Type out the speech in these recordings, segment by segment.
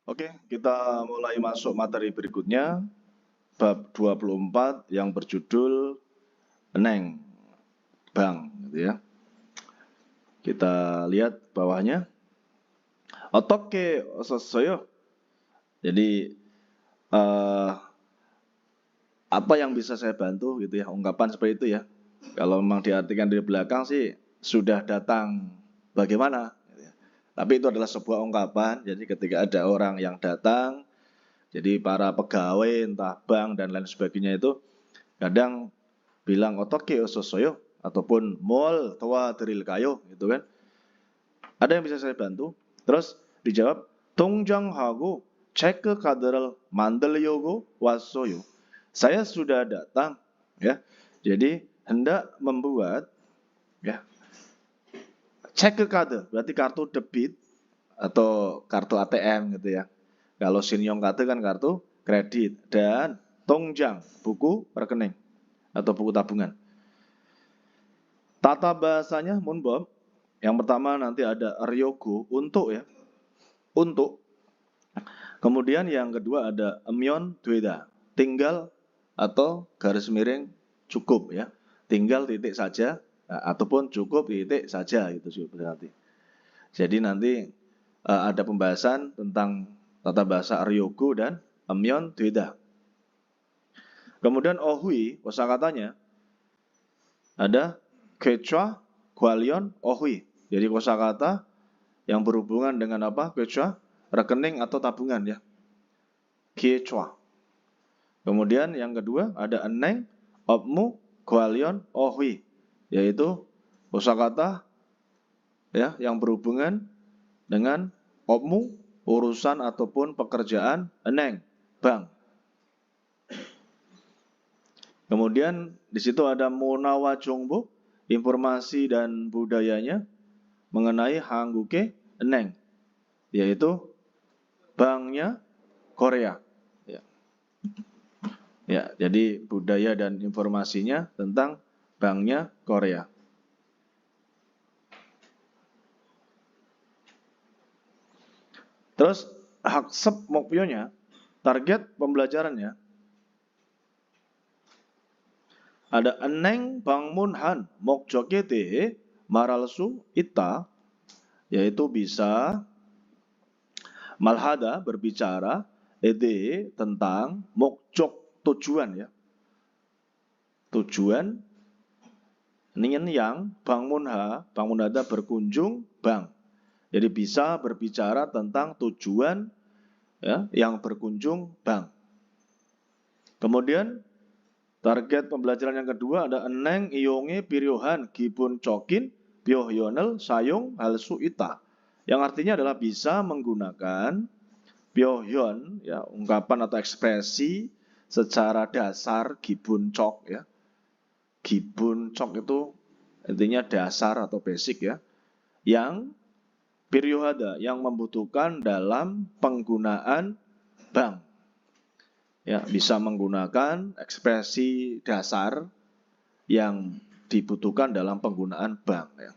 Oke, kita mulai masuk materi berikutnya, bab 24 yang berjudul Neng, Bang, gitu ya. Kita lihat bawahnya. Otoke ososoyo. Jadi apa yang bisa saya bantu gitu ya, ungkapan seperti itu ya. Kalau memang diartikan di belakang sih sudah datang bagaimana gitu ya. Tapi itu adalah sebuah ungkapan. Jadi ketika ada orang yang datang, jadi para pegawai entah bank dan lain sebagainya itu kadang bilang otoke ososoyo ataupun mall tua drill kayo gitu kan. Ada yang bisa saya bantu? Terus dijawab 동정하고 체크 카드를 만들려고 왔어요. Saya sudah datang ya. Jadi hendak membuat ya check card berarti kartu debit atau kartu ATM gitu ya. Kalau Shinyonkate kan kartu kredit dan tongjang buku rekening atau buku tabungan. Tata bahasanya Munbob. Yang pertama nanti ada ryoku untuk ya. Untuk. Kemudian yang kedua ada emyon dueda. Tinggal atau garis miring cukup ya. Tinggal titik saja ataupun cukup titik saja gitu berarti. Jadi nanti ada pembahasan tentang tata bahasa ryoku dan emyon dueda. Kemudian ohui kosakatanya ada quechua, gualion, ohui. Jadi kosakata yang berhubungan dengan apa? Quechua, rekening atau tabungan ya. Quechua. Kemudian yang kedua ada eneng, opmu, gualion, ohui. Yaitu kosakata ya yang berhubungan dengan opmu, urusan ataupun pekerjaan, eneng, bank. Kemudian di situ ada Munawa Jongbo, informasi dan budayanya mengenai Hangguke Eneng, yaitu banknya Korea. Ya, jadi budaya dan informasinya tentang banknya Korea. Terus haksep mokpyonya, target pembelajarannya ada eneng bangmunhan mokjoke de maralsu ita, yaitu bisa malhada berbicara ede tentang mokjok tujuan ya. Tujuan ningen yang bangunhada berkunjung bang. Jadi bisa berbicara tentang tujuan ya yang berkunjung bang. Kemudian target pembelajaran yang kedua ada eneng iyonge piryohan gibun cokin pyohyonel sayung halsu ita. Yang artinya adalah bisa menggunakan pyohyon ya ungkapan atau ekspresi secara dasar gibun cok ya. Gibun cok itu intinya dasar atau basic ya. Yang piryohada yang membutuhkan dalam penggunaan bank. Ya, bisa menggunakan ekspresi dasar yang dibutuhkan dalam penggunaan bank ya.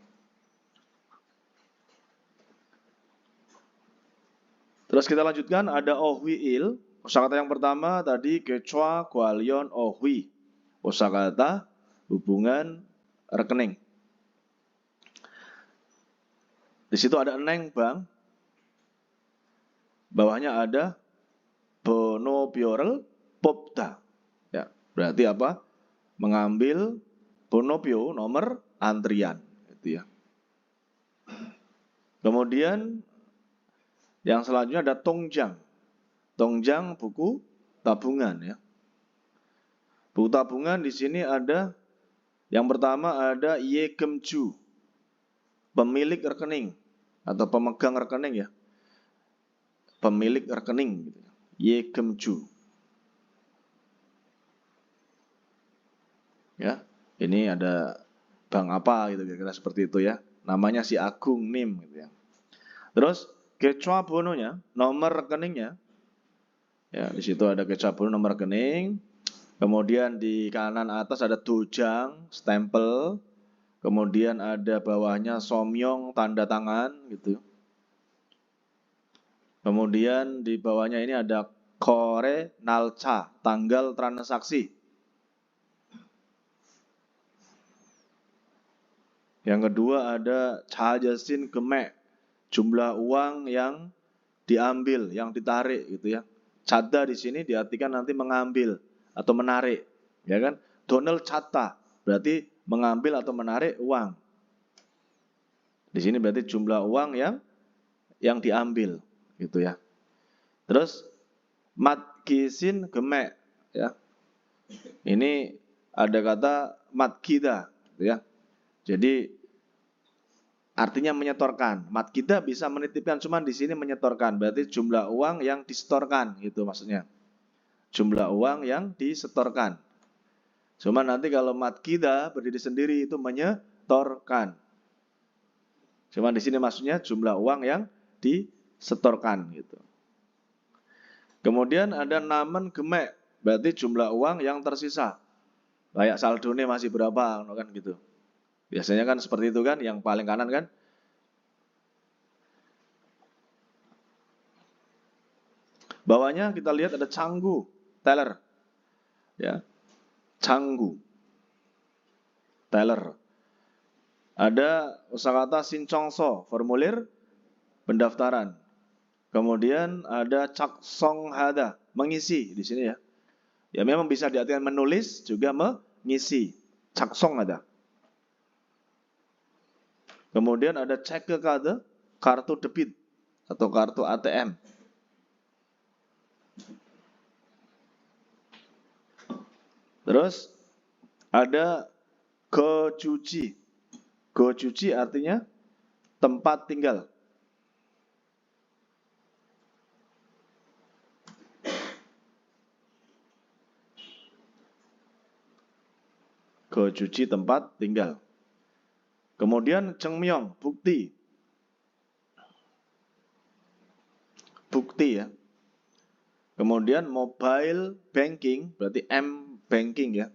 Terus kita lanjutkan ada ohwiil. Kosakata yang pertama tadi quechua, gualion, ohwi. Kosakata hubungan rekening. Di situ ada eneng bank. Bawahnya ada bonopyorel popda. Ya, berarti apa? Mengambil bonopio nomor antrian gitu ya. Kemudian yang selanjutnya ada tongjang. Tongjang buku tabungan ya. Buku tabungan di sini ada yang pertama ada Yekemju, pemilik rekening atau pemegang rekening ya. Pemilik rekening gitu. Yekemju. Ya, ini ada bank apa gitu kira-kira seperti itu ya. Namanya si Agung Nim gitu ya. Terus Quechua bononya, nomor rekeningnya. Ya, di situ ada Quechua bono nomor rekening. Kemudian di kanan atas ada dojang, stempel. Kemudian ada bawahnya somyong, tanda tangan gitu. Kemudian di bawahnya ini ada kore nalca, tanggal transaksi. Yang kedua ada cahajasin gemek, jumlah uang yang diambil, yang ditarik gitu ya. Cada di sini diartikan nanti mengambil atau menarik, ya kan? Donald cata berarti mengambil atau menarik uang. Di sini berarti jumlah uang yang diambil, gitu ya. Terus matkisin gemek, ya. Ini ada kata matkida, gitu ya. Jadi artinya menyetorkan. Matkida bisa menitipkan, cuman di sini menyetorkan. Berarti jumlah uang yang disetorkan, gitu maksudnya. Jumlah uang yang disetorkan. Cuma nanti kalau matkida berdiri sendiri itu menyetorkan. Cuma di sini maksudnya jumlah uang yang disetorkan, gitu. Kemudian ada namen gemek, berarti jumlah uang yang tersisa. Kayak saldonya masih berapa, kan gitu. Biasanya kan seperti itu kan, yang paling kanan kan. Bawahnya kita lihat ada canggu, teller. Ya. Canggu, teller. Ada kosakata sincongso, formulir pendaftaran. Kemudian ada caksong hada, mengisi di sini ya. Ya memang bisa diartikan menulis juga mengisi. Caksong ada. Kemudian ada cek ke kade, kartu debit atau kartu ATM. Terus ada gojuji. Gojuji artinya tempat tinggal. Gojuji tempat tinggal. Kemudian cengmyong, bukti. Bukti ya. Kemudian mobile banking, berarti M banking ya.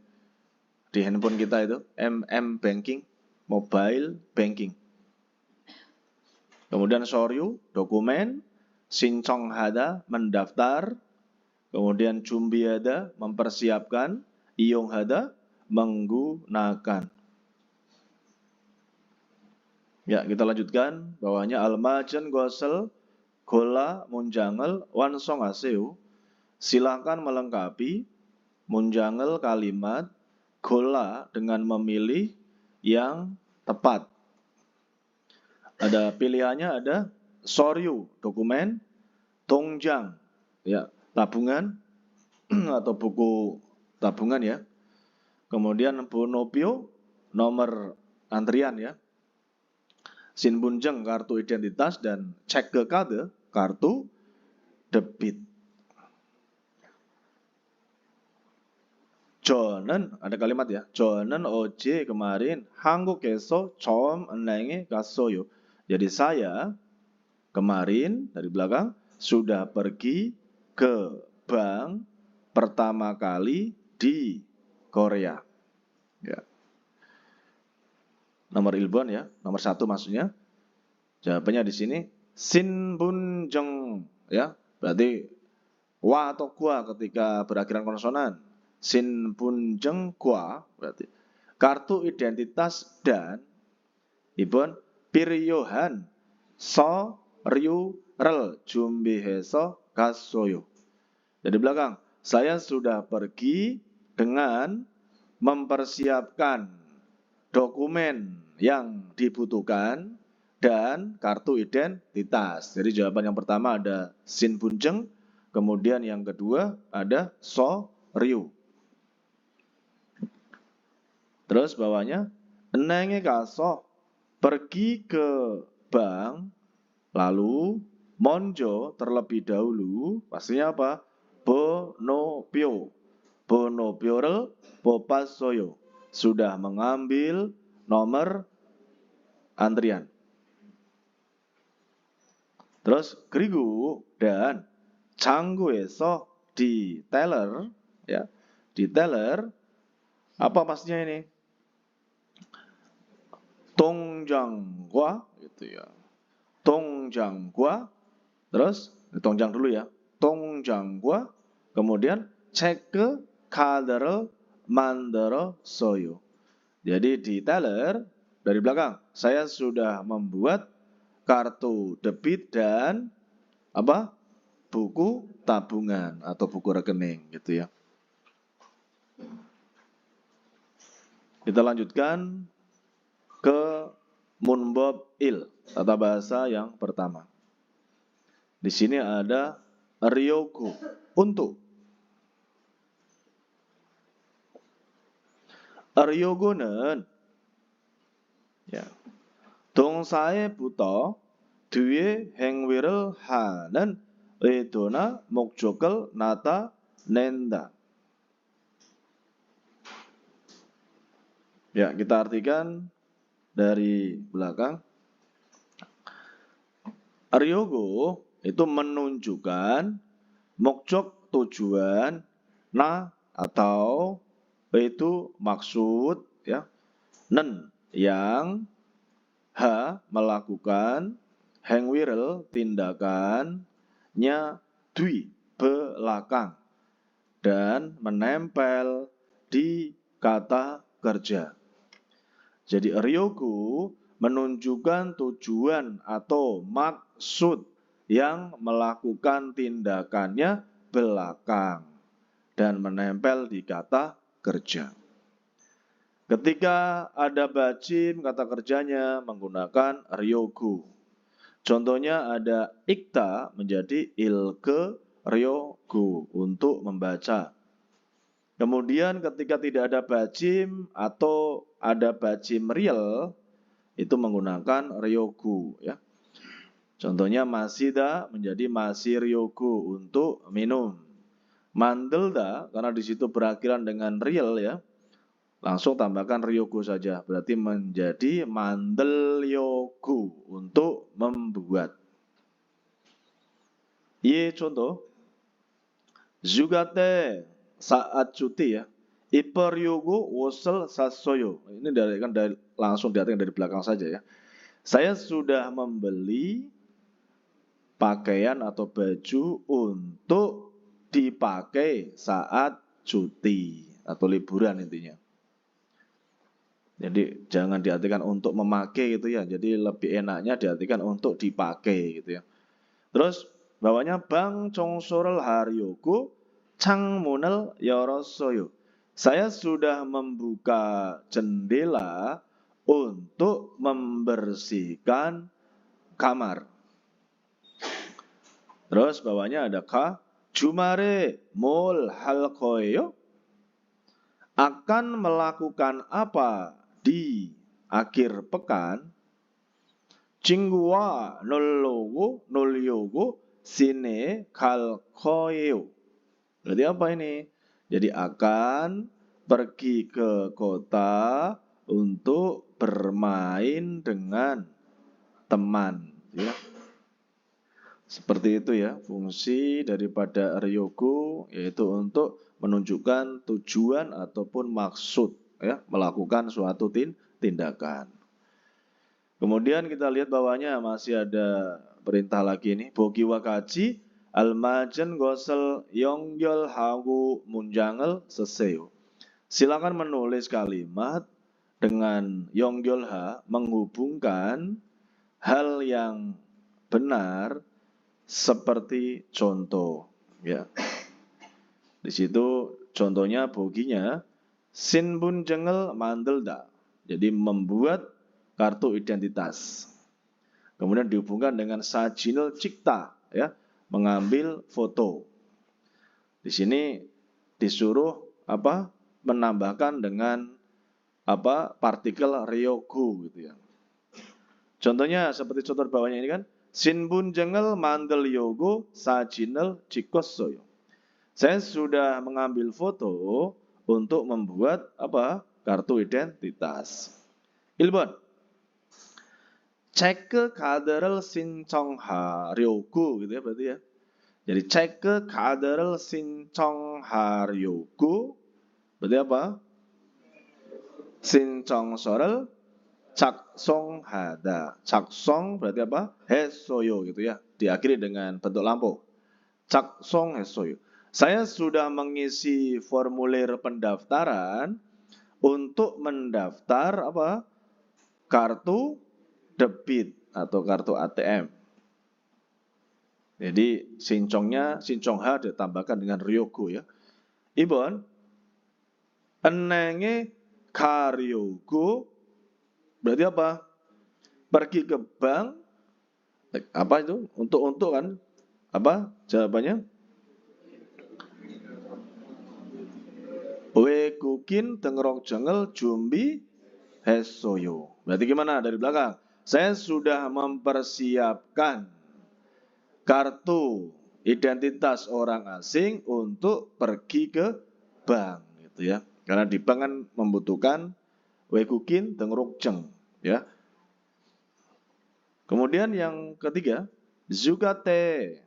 Di handphone kita itu, M banking, mobile banking. Kemudian soryu, dokumen. Sincong hada, mendaftar. Kemudian jumbi hada, mempersiapkan. Iyong hada, menggunakan. Ya, kita lanjutkan. Bawahnya almajan gosel, gola, munjangel, wansong aseu. Silakan melengkapi munjangel kalimat, gola dengan memilih yang tepat. Ada pilihannya, ada soryu, dokumen, tongjang, ya, tabungan atau buku tabungan ya. Kemudian bonopio, nomor antrian ya. Sinbunjeng, kartu identitas, dan cek ke kade, kartu debit. 저는 ada kalimat ya. 저는 어제 kemarin 한국에서 처음 은행에 갔어요. Jadi saya kemarin dari belakang sudah pergi ke bank pertama kali di Korea. Ya. Nomor ilbon ya, nomor 1 maksudnya. Jawabannya di sini sinbunjeng ya, berarti wa atau gua ketika berakhiran konsonan. Sinbunjeng gua berarti kartu identitas dan ibon piryohan so ryu rel jumbiheso kasoyo. Jadi belakang saya sudah pergi dengan mempersiapkan dokumen yang dibutuhkan dan kartu identitas. Jadi jawaban yang pertama ada sinbunjeng, kemudian yang kedua ada so ryu. Terus bawahnya enenge kaso, pergi ke bank, lalu monjo terlebih dahulu, pastinya apa? Bonopio. Bonopiorel bopasoyo. Sudah mengambil nomor antrian. Terus Grigu dan Canggueso di teller ya. Di teller apa maksudnya ini? Tongjangwa gitu ya. Tongjangwa terus Tongjang dulu ya. Tongjang과 kemudian 체크 카드를 만들었어요. Jadi di teller dari belakang, saya sudah membuat kartu debit dan apa? Buku tabungan atau buku rekening gitu ya. Kita lanjutkan ke munbob il, tata bahasa yang pertama. Di sini ada ryoku, untuk. ryogo는 ya, 동사에부터 뒤에 행위를 하는 의도나 목적을 나타낸다. Ya, kita artikan dari belakang. Ryogo itu menunjukkan 목적 tujuan, na atau itu maksud ya, nen yang, ha melakukan, 행위를 tindakannya, 뒤 belakang dan menempel di kata kerja. Jadi ryoku menunjukkan tujuan atau maksud yang melakukan tindakannya belakang dan menempel di kata kerja. Ketika ada bacim, kata kerjanya menggunakan ryoku. Contohnya ada ikta menjadi ilke ryoku, untuk membaca. Kemudian ketika tidak ada bacim atau ada bacim real, itu menggunakan ryoku ya. Contohnya masida menjadi masiryoku, untuk minum. Mandelda karena di situ berakhiran dengan real ya, langsung tambahkan ryoku saja, berarti menjadi mandelyoku, untuk membuat. Ye contoh, Zugate saat cuti ya, iperyogo wosel sasoyo. Ini langsung diartikan dari belakang saja ya. Saya sudah membeli pakaian atau baju untuk dipakai saat cuti atau liburan intinya. Jadi jangan diartikan untuk memakai gitu ya. Jadi lebih enaknya diartikan untuk dipakai gitu ya. Terus bawahnya Bang Chongsorel Haryoku 창문을 열었어요. Saya sudah membuka jendela untuk membersihkan kamar. Terus bawahnya ada ka, 주말에 뭘 할 거예요? Akan melakukan apa di akhir pekan? 친구와 놀려고 시내에 갈 거예요. Berarti apa ini? Jadi akan pergi ke kota untuk bermain dengan teman. Ya. Seperti itu ya, fungsi daripada ryoku, yaitu untuk menunjukkan tujuan ataupun maksud ya, melakukan suatu tindakan. Kemudian kita lihat bawahnya masih ada perintah lagi nih, bogi wakaji almajen gosel 연결하고 문장을 쓰세요. Silakan menulis kalimat dengan 연결하, menghubungkan hal yang benar seperti contoh. Ya. Di situ contohnya boginya 신분증을 만들다. Jadi membuat kartu identitas. Kemudian dihubungkan dengan 사진을 찍다, ya, mengambil foto. Di sini disuruh apa? Menambahkan dengan apa? Partikel ryoku gitu ya. Contohnya seperti contoh bawahnya ini kan, 신분증을 만들려고 사진을 찍었어요. Saya sudah mengambil foto untuk membuat apa? Kartu identitas. 1번. 체크 카드를 신청하려고 gitu ya berarti ya. Jadi 체크 카드를 신청하려고 berarti apa? 신청서를 작성하다. 작성 berarti apa? 했어요 gitu ya. Diakhiri dengan bentuk lampu. 작성했어요. Saya sudah mengisi formulir pendaftaran untuk mendaftar apa? Kartu debit atau kartu ATM. Jadi sincongnya, sincong H ditambahkan dengan ryogo ya. Ibon, enenge karyogo berarti apa? Pergi ke bank, apa itu? Untuk kan? Apa jawabannya? 외국인 등록 증을 준비했어요. Berarti gimana dari belakang? Saya sudah mempersiapkan kartu identitas orang asing untuk pergi ke bank gitu ya. Karena di bank kan membutuhkan 외국인 등록증 ya. Kemudian yang ketiga, Zugate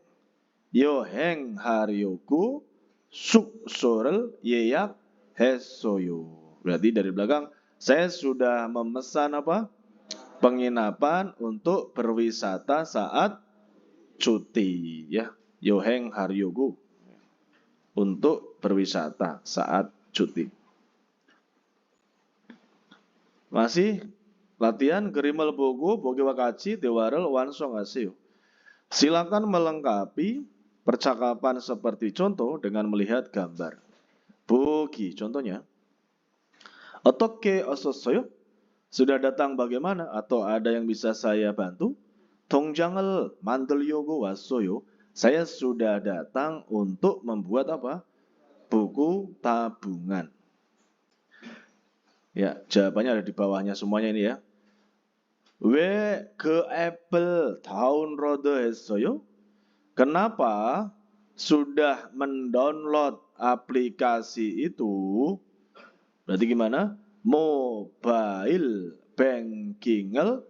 여행하려고 숙소를 예약했어요. Berarti dari belakang saya sudah memesan apa? Penginapan untuk berwisata saat cuti ya. 여행하려고 untuk berwisata saat cuti. Masih latihan gerimal bogo bogewa kaci dewarel wansonghaseyo. Silakan melengkapi percakapan seperti contoh dengan melihat gambar. Bogi contohnya. Otoke ososoyo? Sudah datang bagaimana? Atau ada yang bisa saya bantu? Tongjangal 만들려고 왔어요. Saya sudah datang untuk membuat apa? Buku tabungan. Ya, jawabannya ada di bawahnya semuanya ini ya. 왜 그 앱을 다운로드했어요? Kenapa sudah mendownload aplikasi itu? Berarti gimana? Mobile banking을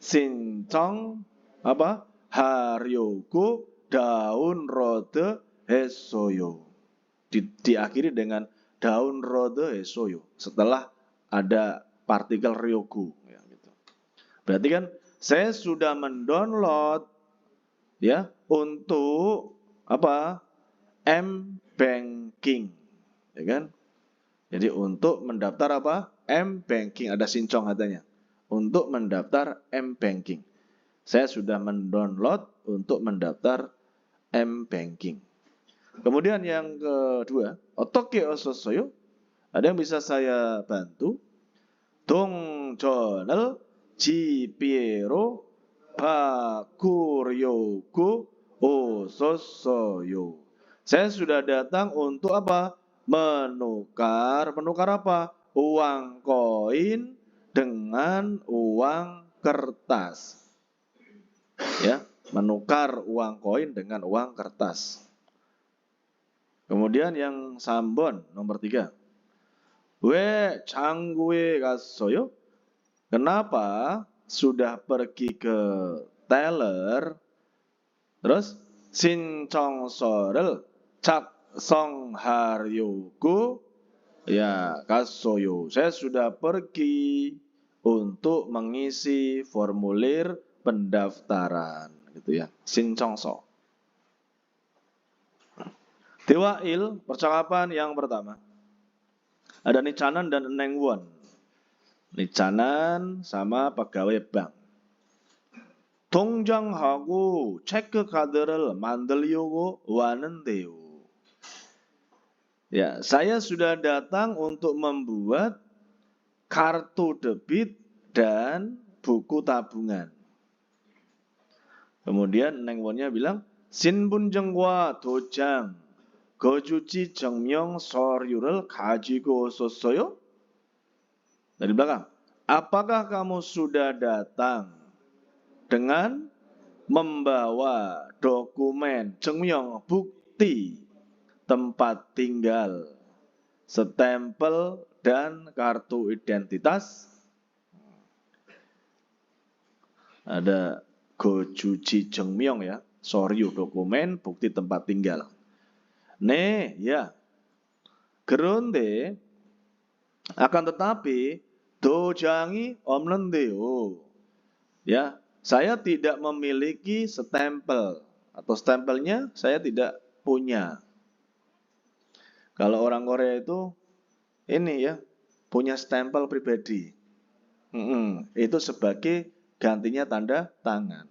신청 apa? 하려고 다운로드했어요. Diakhiri dengan download했어요. Setelah ada partikel ryoku. Berarti kan saya sudah mendownload ya untuk apa? M-Banking. Ya kan? Jadi untuk mendaftar apa? M-Banking, ada sincong katanya. Untuk mendaftar M-Banking. Saya sudah mendownload untuk mendaftar M-Banking. Kemudian yang kedua, 어떻게 오셨어요? Ada yang bisa saya bantu? 동전을 지폐로 바꾸려고 오셨어요. Saya sudah datang untuk apa? Menukar apa? Uang koin dengan uang kertas. Ya, menukar uang koin dengan uang kertas. Kemudian yang Sambon nomor 3. 왜 장구에 갔어요? Kenapa sudah pergi ke teller? Terus 신청서를 작성하려고 ya 갔어요. Saya sudah pergi untuk mengisi formulir pendaftaran gitu ya. 신청서. Dewail, percakapan yang pertama. Ada Nicanan dan Nengwon. Nicanan sama pegawai bank. 통장하고 체크카드를 만들려고 왔는데요. Ya, saya sudah datang untuk membuat kartu debit dan buku tabungan. Kemudian Nengwonnya bilang, 신분증과 도장, 거주지 증명 서류를 가지고 오셨어요? Dari belakang. Apakah kamu sudah datang dengan membawa dokumen 증명 bukti tempat tinggal, stempel dan kartu identitas? Ada 거주지 증명 ya, 서류 dokumen bukti tempat tinggal. 네, ya. Kronde akan tetapi 도장이 없는데요. Ya, saya tidak memiliki stempel atau stempelnya saya tidak punya. Kalau orang Korea itu ini ya, punya stempel pribadi. Itu sebagai gantinya tanda tangan.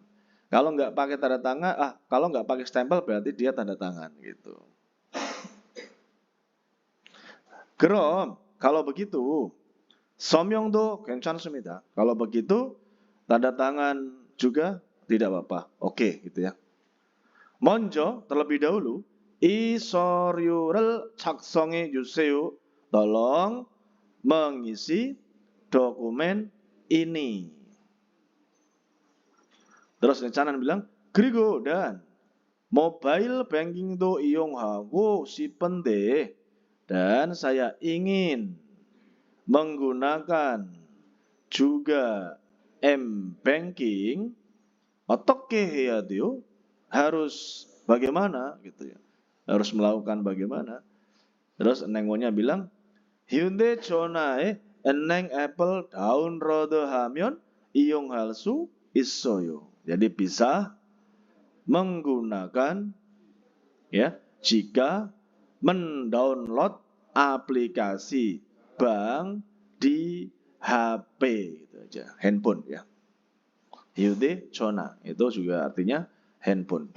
Kalau nggak pakai tanda tangan, kalau nggak pakai stempel berarti dia tanda tangan gitu. 그럼 kalau begitu, 서명도 괜찮습니다. Kalau begitu, tanda tangan juga tidak apa-apa. Oke, gitu ya. 먼저 terlebih dahulu 이 서류를 작성해 주세요. Tolong mengisi dokumen ini. Terus Canan bilang, 그리고 dan mobile banking도 이용하고 싶은데 dan saya ingin menggunakan juga M-banking. 어떻게 해야 돼요? Harus bagaimana gitu ya. Harus melakukan bagaimana? Terus Nengonya bilang, 휴대전화에 은행 앱을 다운로드하면 이용할 수 있어요. Jadi bisa menggunakan ya jika mendownload aplikasi bank di HP gitu aja, handphone ya. 휴대전화 itu juga artinya handphone.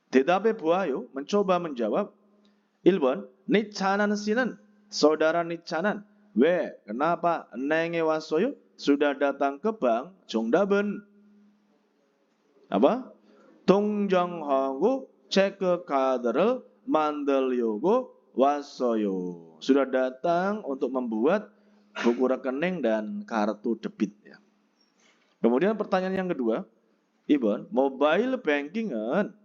대답해 보아요. mencoba menjawab. 1번, 니차난 씨는 saudara 니차난 왜 kenapa 은행에 왔어요? sudah datang ke bank. 정답은 apa? 동정하고 체크카드를 만들려고 왔어요. Sudah datang untuk membuat buku rekening dan kartu debit ya. Kemudian pertanyaan yang kedua, Ibon, mobile banking은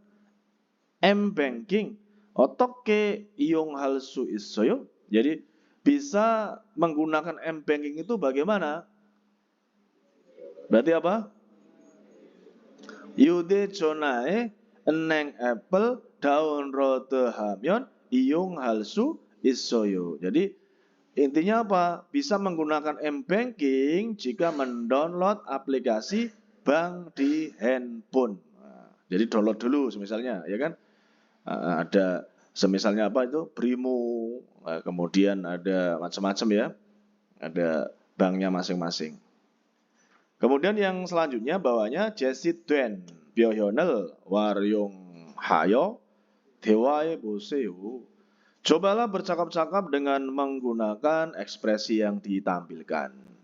M-banking 어떻게 이용할 수 있어요? Jadi bisa menggunakan M-banking itu bagaimana? Berarti apa? 휴대전화에 은행 앱을 다운로드하면 이용할 수 있어요. Jadi intinya apa? Bisa menggunakan M-banking jika mendownload aplikasi bank di handphone. Jadi download dulu misalnya, ya kan? Ada semisalnya apa itu? Brimo, kemudian ada macam-macam ya. Ada banknya masing-masing. Kemudian yang selanjutnya bawahnya 제시된 표현을 활용하여 대화해 보세요. Cobalah bercakap-cakap dengan menggunakan ekspresi yang ditampilkan.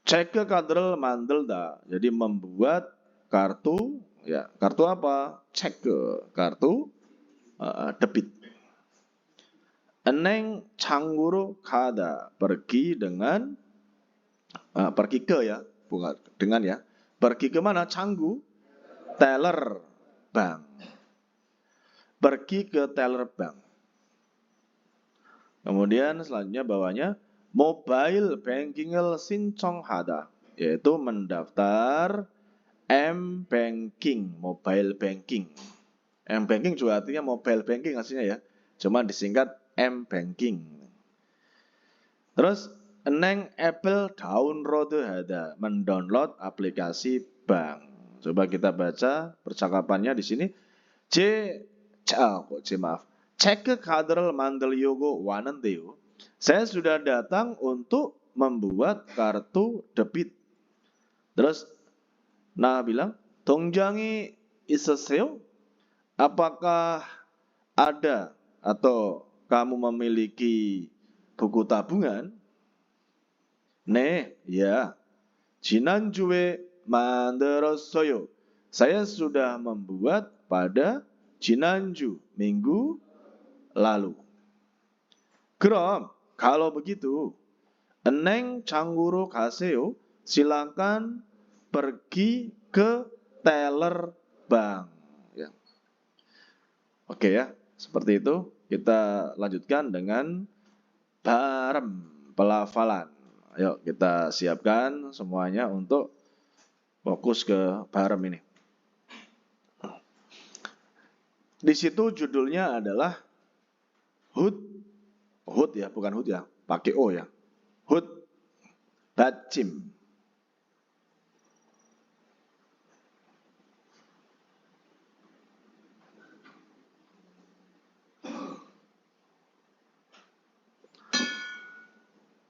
체크카드를 만들다. Jadi membuat kartu, ya kartu apa? 체크, kartu debit. 은행 창구로 가다. Pergi dengan pergi ke ya, bukan dengan ya. Pergi ke mana? 창구, teller bank. Pergi ke teller bank. Kemudian selanjutnya bawahnya mobile banking을 신청하다, yaitu mendaftar M-banking, mobile banking. M-banking juga artinya mobile banking aslinya ya, cuma disingkat M-banking. Terus 은행 앱을 다운로드하다, mendownload aplikasi bank. Coba kita baca percakapannya di sini. 체크카드를 만들려고 왔는데요. Saya sudah datang untuk membuat kartu debit. Terus Nah bilang, 동장이 있으세요? Apakah ada atau kamu memiliki buku tabungan? 네, ya. 지난주에 만들었어요. Saya sudah membuat pada 지난주, minggu lalu. 그럼 kalau begitu, 은행 창구로 가세요. Silakan pergi ke teller bank. Ya. Oke ya, seperti itu. Kita lanjutkan dengan barem pelafalan. Ayo kita siapkan semuanya untuk fokus ke barem ini. Di situ judulnya adalah hut, hut ya, bukan hut ya, pakai o ya. Hut bacim.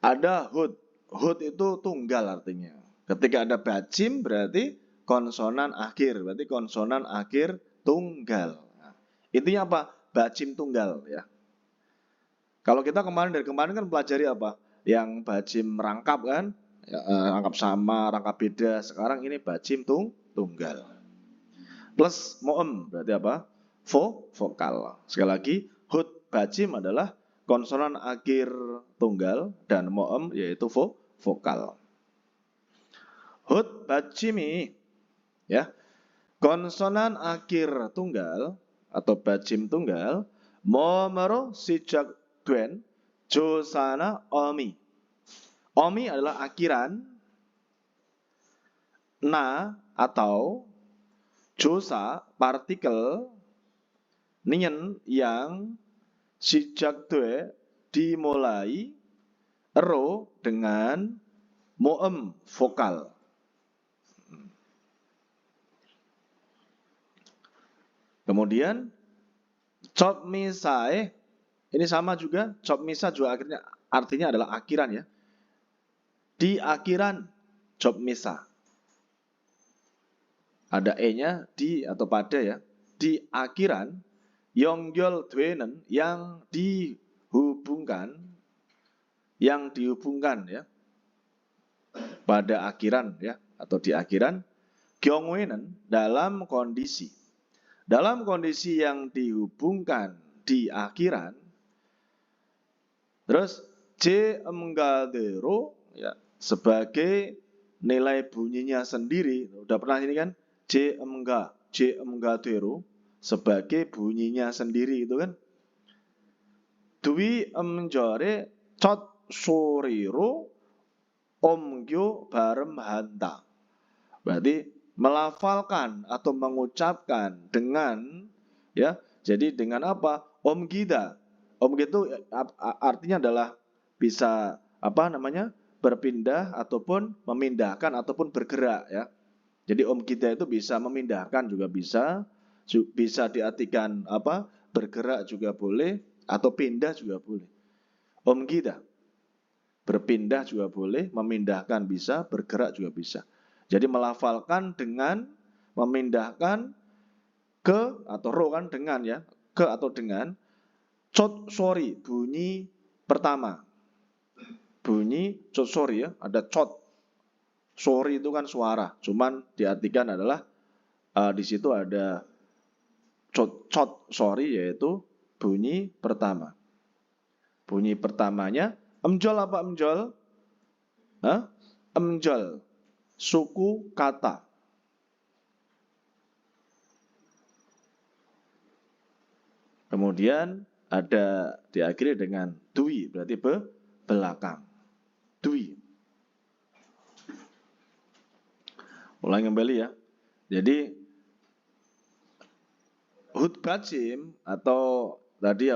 Ada hut. Hut itu tunggal artinya. Ketika ada bacim berarti konsonan akhir. Berarti konsonan akhir tunggal. Nah, intinya apa? Bacim tunggal ya. Kalau kita dari kemarin kan pelajari apa? Yang bacim rangkap kan? Ya, rangkap sama, rangkap beda. Sekarang ini bacim tunggal. Plus moem berarti apa? Vokal. Sekali lagi, hut bacim adalah konsonan akhir tunggal dan moem yaitu vokal. Hut bacimi ya. Konsonan akhir tunggal atau bacim tunggal momero sijak duen josana omi. Omi adalah akhiran na atau josa partikel nien yang sejak due dimulai ero dengan moem vokal. Kemudian cop misae ini sama juga, cop misa juga akhirnya artinya adalah akhiran ya. Di akhiran cop misa. Ada e-nya di atau pada ya. Di akhiran yongyol dwenen yang dihubungkan ya pada akhiran ya atau di akhiran gyongwenen dalam kondisi yang dihubungkan di akhiran. Terus J emgadero ya sebagai nilai bunyinya sendiri. Udah pernah ini kan? J emgadero sebagai bunyinya sendiri itu kan. Dwi emjore cot soriro omgyo barem hanta. Berarti melafalkan atau mengucapkan dengan ya. Jadi dengan apa? Omgida. Omgida itu artinya adalah bisa berpindah ataupun memindahkan ataupun bergerak ya. Jadi omgida itu bisa memindahkan juga bisa diartikan bergerak juga boleh atau pindah juga boleh. Omgida. Berpindah juga boleh, memindahkan bisa, bergerak juga bisa. Jadi melafalkan dengan memindahkan ke atau ro kan dengan ya, ke atau dengan cot sori bunyi pertama. Bunyi cot sori ya, ada cot. Sori itu kan suara, cuman diartikan adalah di situ ada cot sori yaitu bunyi pertama. Bunyi pertamanya emjol apa emjol? Emjol. Suku kata. Kemudian ada diakhiri dengan dwi, berarti belakang. Dwi. Ulangi kembali ya. Jadi hut bacim atau tadi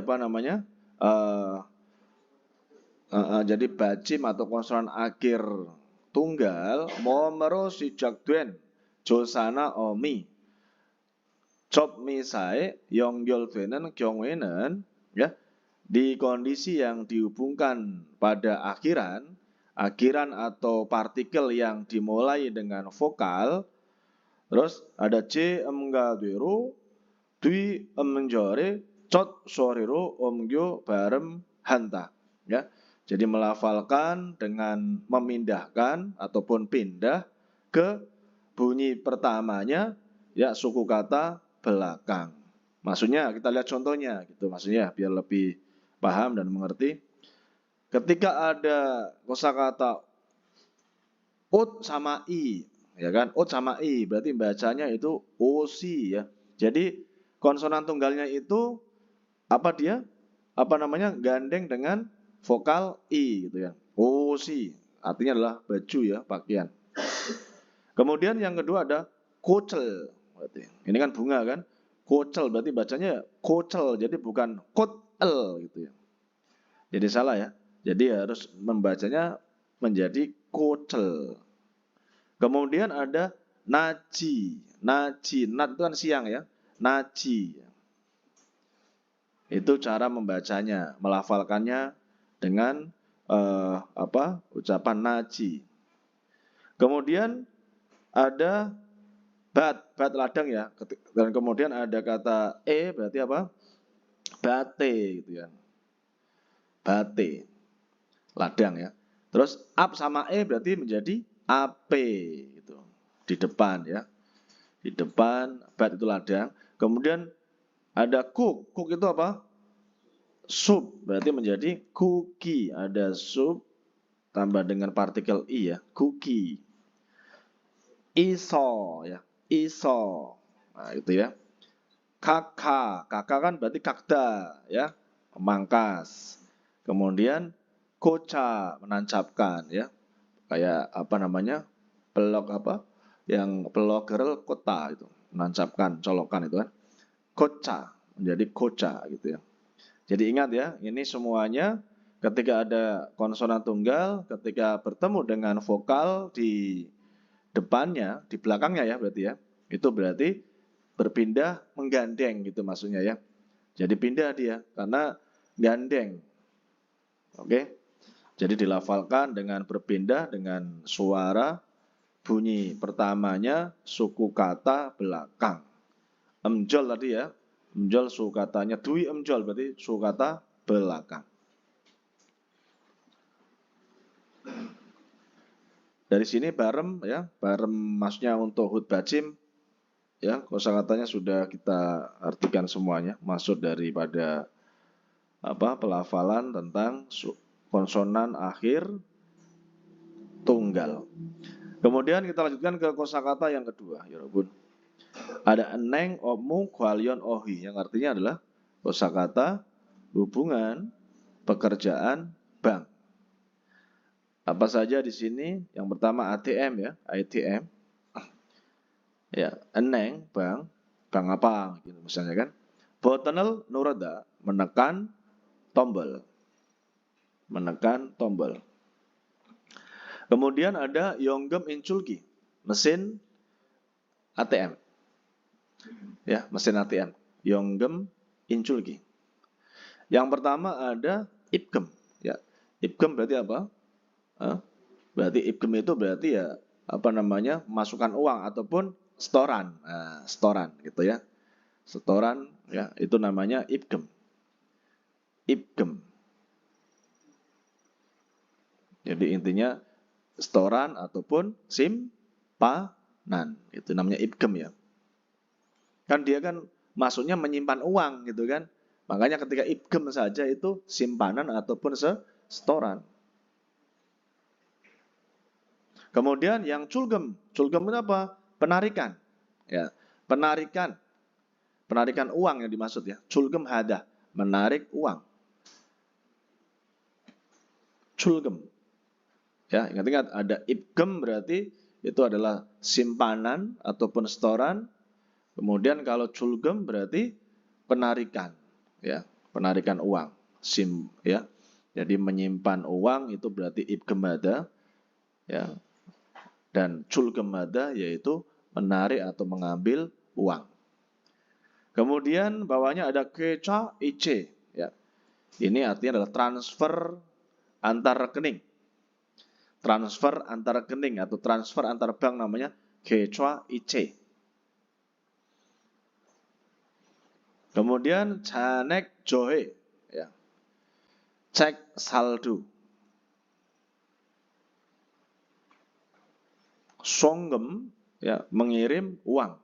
jadi bacim atau konsonan akhir tunggal momero sijak duen josana omi cop misae yongyol dwenen gyongwenen ya di kondisi yang dihubungkan pada akhiran atau partikel yang dimulai dengan vokal. Terus ada c emgadero dwi emjore cot soriro omgyo barem hanta ya. Jadi melafalkan dengan memindahkan ataupun pindah ke bunyi pertamanya ya suku kata belakang. Maksudnya kita lihat contohnya gitu maksudnya biar lebih paham dan mengerti. Ketika ada kosakata ut sama i ya kan? Ut sama i berarti bacanya itu osi ya. Jadi konsonan tunggalnya itu gandeng dengan vokal i gitu ya. Osi artinya adalah baju ya, pakaian. Kemudian yang kedua ada kocel. Ini kan bunga kan? Kocel berarti bacanya kocel, jadi bukan kotel gitu ya. Jadi salah ya. Jadi harus membacanya menjadi kocel. Kemudian ada naji. Naji, nat itu kan siang ya. Naji. Itu cara membacanya, melafalkannya dengan ucapan naji. Kemudian ada bat ladang ya. Dan kemudian ada kata berarti apa? Bate gitu ya. Bate, ladang ya. Terus ap sama berarti menjadi ape gitu. Di depan ya. Di depan bat itu ladang. Kemudian ada cook. Cook itu apa? Sup. Berarti menjadi cookie. Ada sup tambah dengan partikel i ya. Cookie. Iso ya. Iso. Nah, itu ya. Kakak. Kakak kan berarti kakda ya. Memangkas. Kemudian koca, menancapkan ya. Kayak apa namanya? Pelok apa? Yang pelok gerel kota itu. Menancapkan, colokan itu kan. Koca, menjadi koca gitu ya. Jadi ingat ya, ini semuanya ketika ada konsonan tunggal, ketika bertemu dengan vokal di depannya, di belakangnya ya berarti ya. Itu berarti berpindah menggandeng gitu maksudnya ya. Jadi pindah dia karena gandeng. Oke. Jadi dilafalkan dengan berpindah dengan suara bunyi pertamanya suku kata belakang. Emjol tadi ya. Emjol suku katanya dui emjol berarti suku kata belakang. Dari sini barem ya, barem maksudnya untuk hut bajim ya, kosakatanya sudah kita artikan semuanya, maksud daripada pelafalan tentang konsonan akhir tunggal. Kemudian kita lanjutkan ke kosakata yang kedua, ya Rabun. Ada eneng, omu, kualion, ohi, yang artinya adalah kosakata hubungan pekerjaan bank. Apa saja di sini? Yang pertama ATM ya, ATM. Ya, eneng, bank apa gitu misalnya kan. Botanel nurada, menekan tombol. Menekan tombol. Kemudian ada yonggem inculgi, mesin ATM. Ya, mesin ATM. Yonggem inculgi. Yang pertama ada ipgem. Ya, ipgem berarti apa? Berarti ipgem itu berarti ya masukkan uang ataupun setoran. Nah, setoran gitu ya. Setoran ya, itu namanya ipgem. Ipgem. Jadi intinya setoran ataupun simpanan. Itu namanya ipgem ya. Kan dia kan maksudnya menyimpan uang gitu kan. Makanya ketika ipgem saja itu simpanan ataupun setoran. Kemudian yang culgem. Culgem itu apa? Penarikan. Ya, penarikan. Penarikan uang yang dimaksud ya. Culgem hada, menarik uang. Culgem. Ya, ingat-ingat ada ipgem berarti itu adalah simpanan ataupun setoran. Kemudian kalau culgem berarti penarikan, ya, penarikan uang. Ya. Jadi menyimpan uang itu berarti ipgem hada, ya. Dan culgem hada yaitu menarik atau mengambil uang. Kemudian bawahnya ada keca ic, ya. Ini artinya adalah transfer antar rekening. Transfer antar rekening atau transfer antar bank namanya keca ic. Kemudian canek johe, ya. Cek saldo. Songgem, ya, mengirim uang.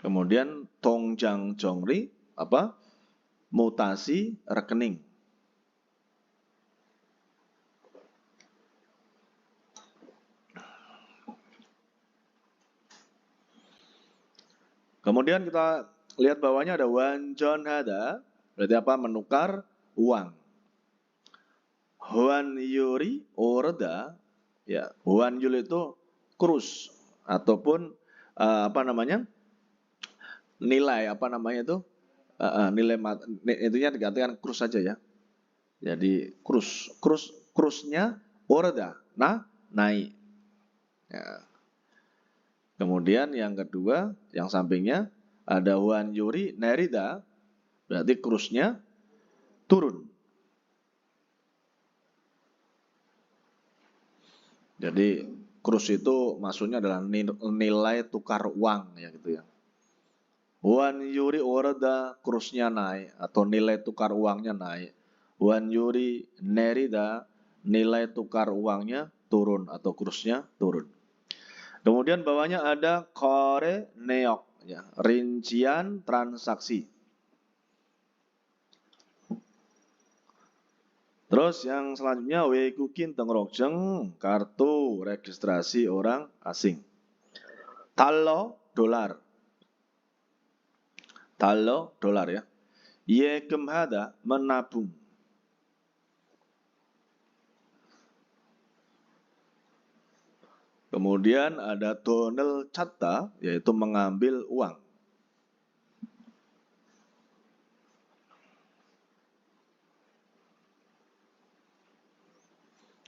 Kemudian tongjang jongri, mutasi rekening. Kemudian kita lihat bawahnya ada wanjon hada, berarti apa? Menukar uang. Huan yuri orda, ya, huan yul itu krus ataupun nilai nilai itunya dikatakan krus saja ya. Jadi krusnya orada naik. Ya. Kemudian yang kedua, yang sampingnya ada wan yuri nerida, berarti krusnya turun. Jadi krus itu maksudnya adalah nilai tukar uang ya gitu ya. Wan yuri orada, krusnya naik atau nilai tukar uangnya naik. Wan yuri nerida, nilai tukar uangnya turun atau krusnya turun. Kemudian bawahnya ada kore neok, ya, rincian transaksi. Terus yang selanjutnya wekukin tengrokjeng, kartu registrasi orang asing. Talo dolar. Talo dolar ya. Yekem hada menabung. Kemudian ada donel chatta, yaitu mengambil uang.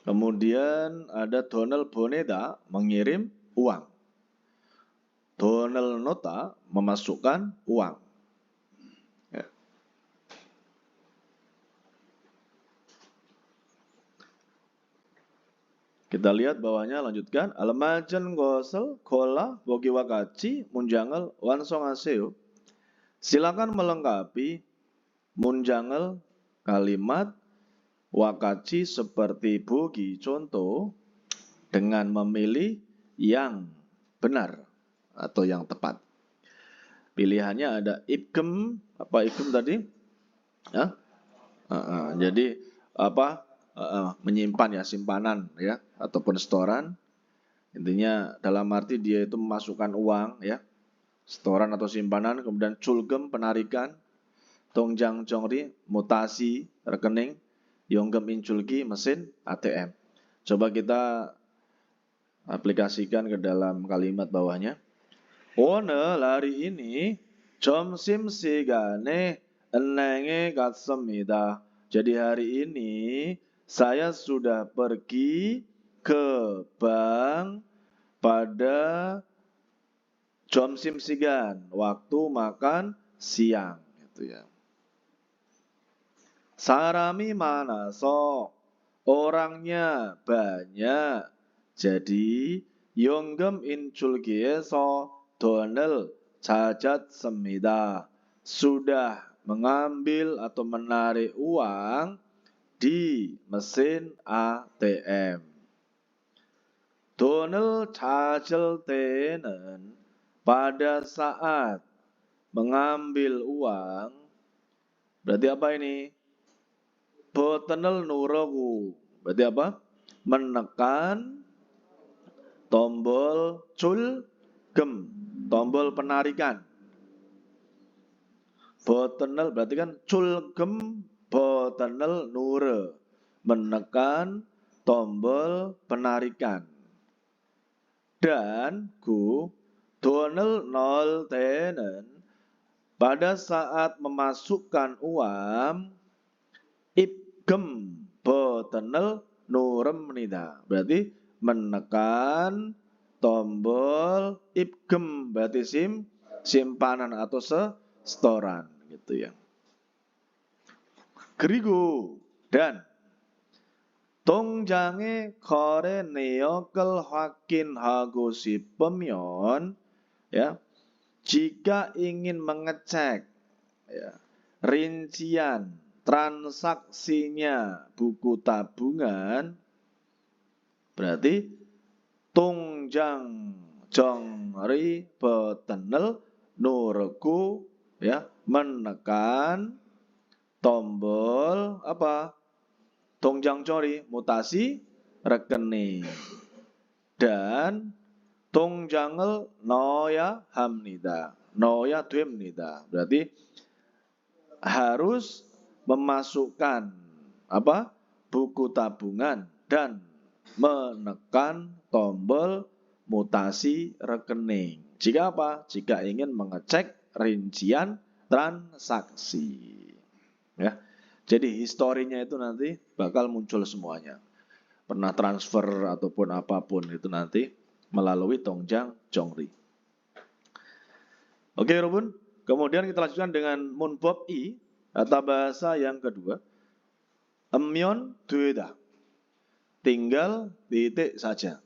Kemudian ada donel boneda, mengirim uang. Donel nota, memasukkan uang. Ya. Kita lihat bawahnya, lanjutkan. Almajan gosel kola bogi wakaci munjangal wansong aseo. Silakan melengkapi munjangal kalimat wakaci seperti bogi contoh dengan memilih yang benar atau yang tepat. Pilihannya ada ibkem, apa ibkem tadi? Ya? Jadi apa? Menyimpan ya, simpanan ya, ataupun setoran. Intinya dalam arti dia itu memasukkan uang ya, setoran atau simpanan. Kemudian culgem, penarikan. Tongjang jongri, mutasi rekening. Yonggem inculgi, mesin ATM. Coba kita aplikasikan ke dalam kalimat bawahnya. Oner hari ini 점심 시간에 은행에 갔습니다. Jadi hari ini saya sudah pergi ke bank pada 점심 시간, waktu makan siang, gitu ya. 사람이 많아서, orangnya banyak. Jadi 연금 인출기에서 돈을 찾았습니다. Sudah mengambil atau menarik uang di mesin ATM. 돈을 찾을 때는, pada saat mengambil uang, berarti apa ini? 버튼을 누르고, berarti apa? Menekan tombol culgem, tombol penarikan. Bottenel berarti kan culgem bottenel nure, menekan tombol penarikan. Dan donel nol tenen, pada saat memasukkan uang, ibgem bottenel nurem nida, berarti menekan tombol ibgem, berarti simpanan atau setoran gitu ya. 그리고 dan 통장의 거래 내역을 확인하고 싶으면, ya, jika ingin mengecek ya, rincian transaksinya buku tabungan, berarti 통장 정리 버튼을 누르고, ya, menekan tombol apa? 통장 정리, mutasi rekening. Dan 통장을 넣어야 합니다. 넣어야 됩니다. Berarti harus memasukkan apa? Buku tabungan dan menekan tombol mutasi rekening. Jika apa? Jika ingin mengecek rincian transaksi. Ya. Jadi historinya itu nanti bakal muncul semuanya. Pernah transfer ataupun apapun itu nanti melalui Tongjang Jongri. Oke, Rubun. Kemudian kita lanjutkan dengan Munbob I, kata bahasa yang kedua. Emyon dueda. Tinggal titik saja.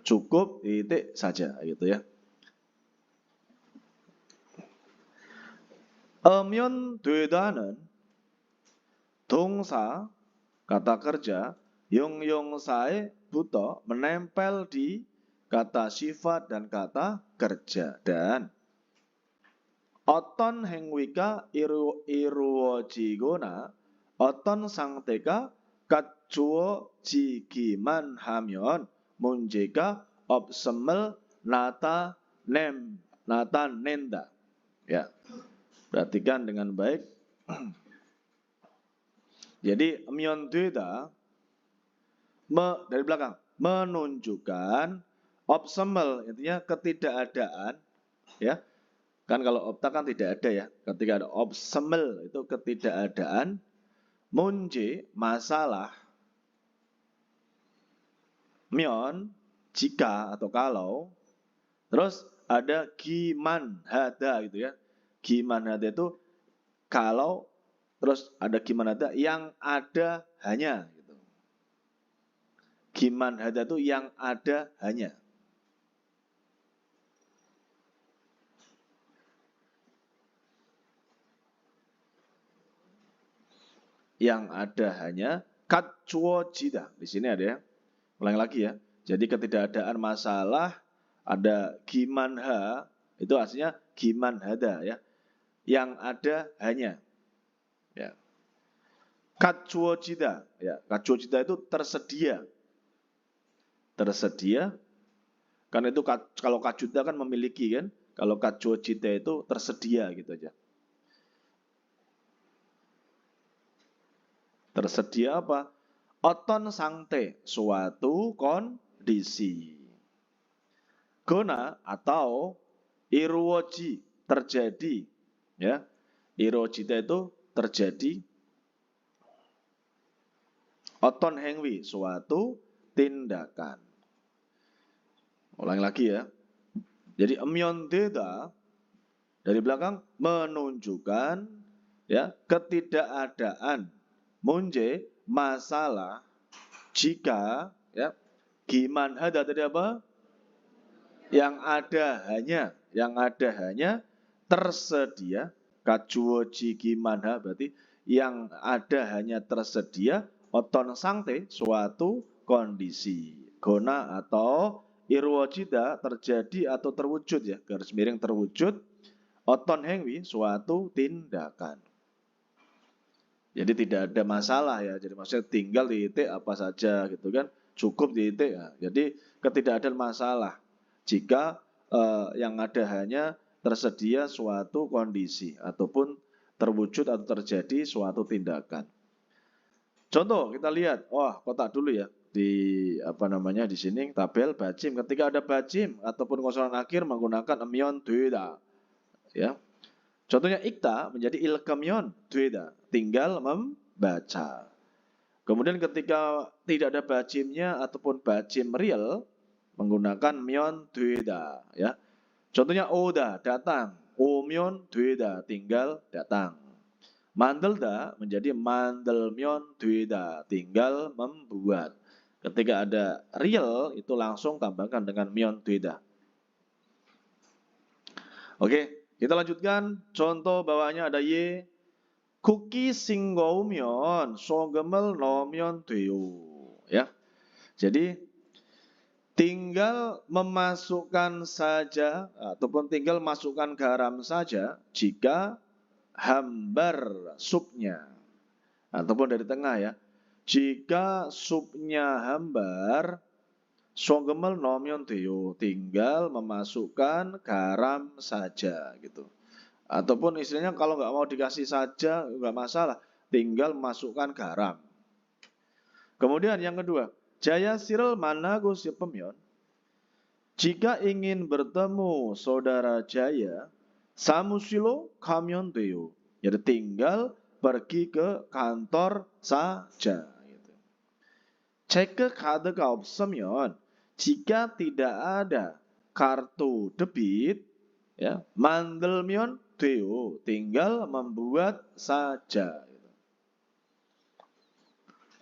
Cukup titik saja gitu ya. Emyon dueda는 동사 kata kerja 용용사에부터 menempel di kata sifat dan kata kerja dan 어떤 행위가 이루어지거나 어떤 상태가 갖추어지기만 하면 문제가 없음을 나타낸다. Ya, perhatikan dengan baik. Jadi myeonde다 dari belakang menunjukkan opsemel, intinya ketidakadaan, ya. Kan kalau opta kan tidak ada ya. Ketika ada opsemel itu ketidakadaan, munje masalah, myeon jika atau kalau, terus ada giman hada gitu ya. Giman hada itu kalau, terus ada giman hada yang ada hanya gitu. Giman hada itu yang ada hanya. Yang ada hanya katchuojida. Di sini ada ya. Ulang lagi ya. Jadi ketidakadaan masalah ada gimanha itu artinya giman hada ya. Yang ada hanya. Ya. Katchuojida ya. Katchuojida itu tersedia. Tersedia. Karena itu kalau kajuda kan memiliki kan. Kalau katchuojida itu tersedia gitu aja. Tersedia apa? Oton sangte, suatu kondisi. Gona atau iruoji, terjadi. Ya, iruoji itu terjadi. Oton hengwi, suatu tindakan. Ulang lagi ya. Jadi emyondeda dari belakang menunjukkan ya ketidakadaan. Munje masalah jika ya giman hada tadi apa? Yang ada hanya tersedia kajuoji gimanha berarti yang ada hanya tersedia oton sangte suatu kondisi gona atau irwojida terjadi atau terwujud ya garis miring terwujud oton hengwi suatu tindakan. Jadi tidak ada masalah ya. Jadi maksudnya tinggal di titik apa saja gitu kan. Cukup di titik ya. Jadi ketidakadaan masalah. Jika yang ada hanya tersedia suatu kondisi. Ataupun terwujud atau terjadi suatu tindakan. Contoh kita lihat. Wah kotak dulu ya. Di di sini tabel bajim. Ketika ada bajim ataupun kosongan akhir menggunakan emyon duida. Ya. Contohnya ikta menjadi ilkamyon duida, tinggal membaca. Kemudian ketika tidak ada bajimnya ataupun bajim real menggunakan myon duida ya. Contohnya oda datang, omyon duida tinggal datang. Mandelda menjadi mandelmyon duida tinggal membuat. Ketika ada real itu langsung tambahkan dengan myon duida. Oke. Kita lanjutkan, contoh bawaannya ada Y. Kuki 싱거우면 소금을 넣으면 돼요. Ya. Jadi tinggal memasukkan saja ataupun tinggal masukkan garam saja jika hambar supnya. Ataupun dari tengah ya. Jika supnya hambar 소금을 넣으면 돼요. Tinggal memasukkan garam saja gitu. Ataupun istilahnya kalau nggak mau dikasih saja nggak masalah. Tinggal masukkan garam. Kemudian yang kedua, Jaya Siril Manago Sipemeon Jika ingin bertemu saudara Jaya, 사무실로 가면 돼요. Jadi tinggal pergi ke kantor saja. Gitu. 체크카드가 없으면 jika tidak ada kartu debit, ya, 만들면 돼요. Tinggal membuat saja.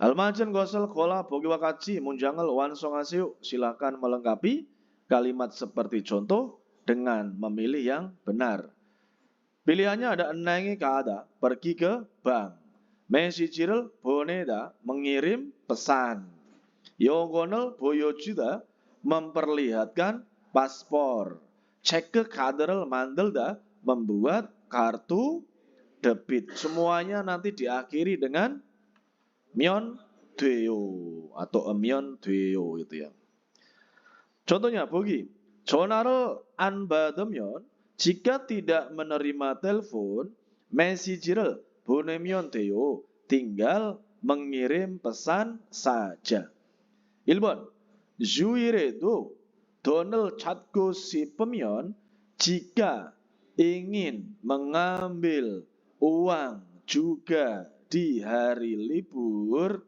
Almajan gosel kola bogi wakaci munjangal wansongasiu. Silakan melengkapi kalimat seperti contoh dengan memilih yang benar. Pilihannya ada enangi kada, pergi ke bank. Mesijirel boneda, mengirim pesan. Yogonel boyojuda, memperlihatkan paspor. Cek ke kaderel mandelda, membuat kartu debit. Semuanya nanti diakhiri dengan myon 돼요 atau myon 돼요 itu ya. Contohnya bogi, 전화를 안 받으면 jika tidak menerima telepon, 메시지를 보내면 돼요. tinggal mengirim pesan saja. 1번, 주일에도 돈을 찾고 싶으면 jika ingin mengambil uang juga di hari libur.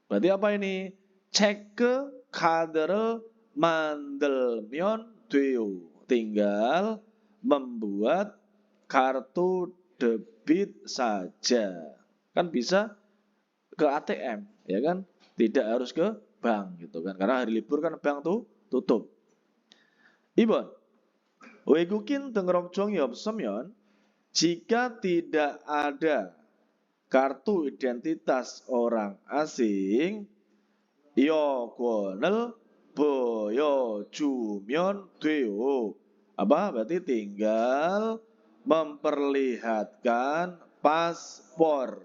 Berarti apa ini? Cek ke kader 만들면 돼요. Tinggal membuat kartu debit saja. Kan bisa ke ATM, ya kan? Tidak harus ke bank gitu kan. Karena hari libur kan bank tuh tutup. 2번. 외국인 등록증이 없으면 jika tidak ada kartu identitas orang asing, 여권을 보여주면 돼요. Apa? Berarti tinggal memperlihatkan paspor.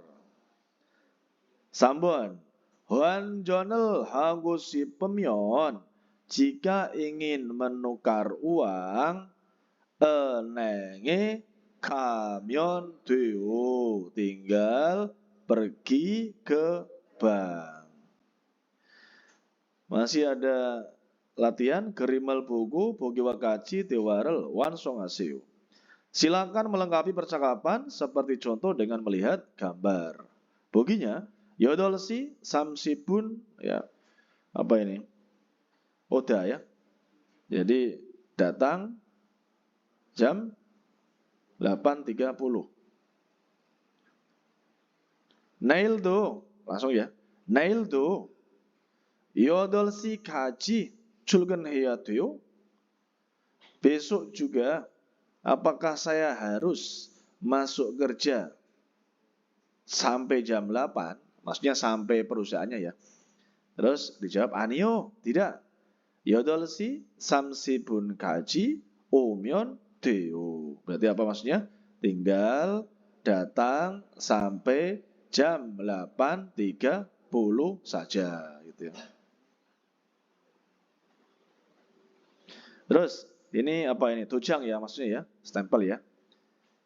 3번. 환전을 하고 싶으면 jika ingin menukar uang, 은행에 가면 돼요. tinggal pergi ke bank. Masih ada latihan gerimal buku bogi wakaci tewarel wansongasiu. Silakan melengkapi percakapan seperti contoh dengan melihat gambar. Boginya yodolsi samsibun, ya. Apa ini? Oda, ya. Jadi datang jam 8.30. Naildo, langsung ya. Naildo 8시까지 출근해야 돼요? Besok juga apakah saya harus masuk kerja sampai jam 8? Maksudnya sampai perusahaannya ya. Terus dijawab 아니요, tidak. 8시 30분까지 오면 돼요. Berarti apa maksudnya? Tinggal datang sampai jam 8.30 saja gitu ya. Terus ini apa ini? Tujang ya maksudnya ya, stempel ya.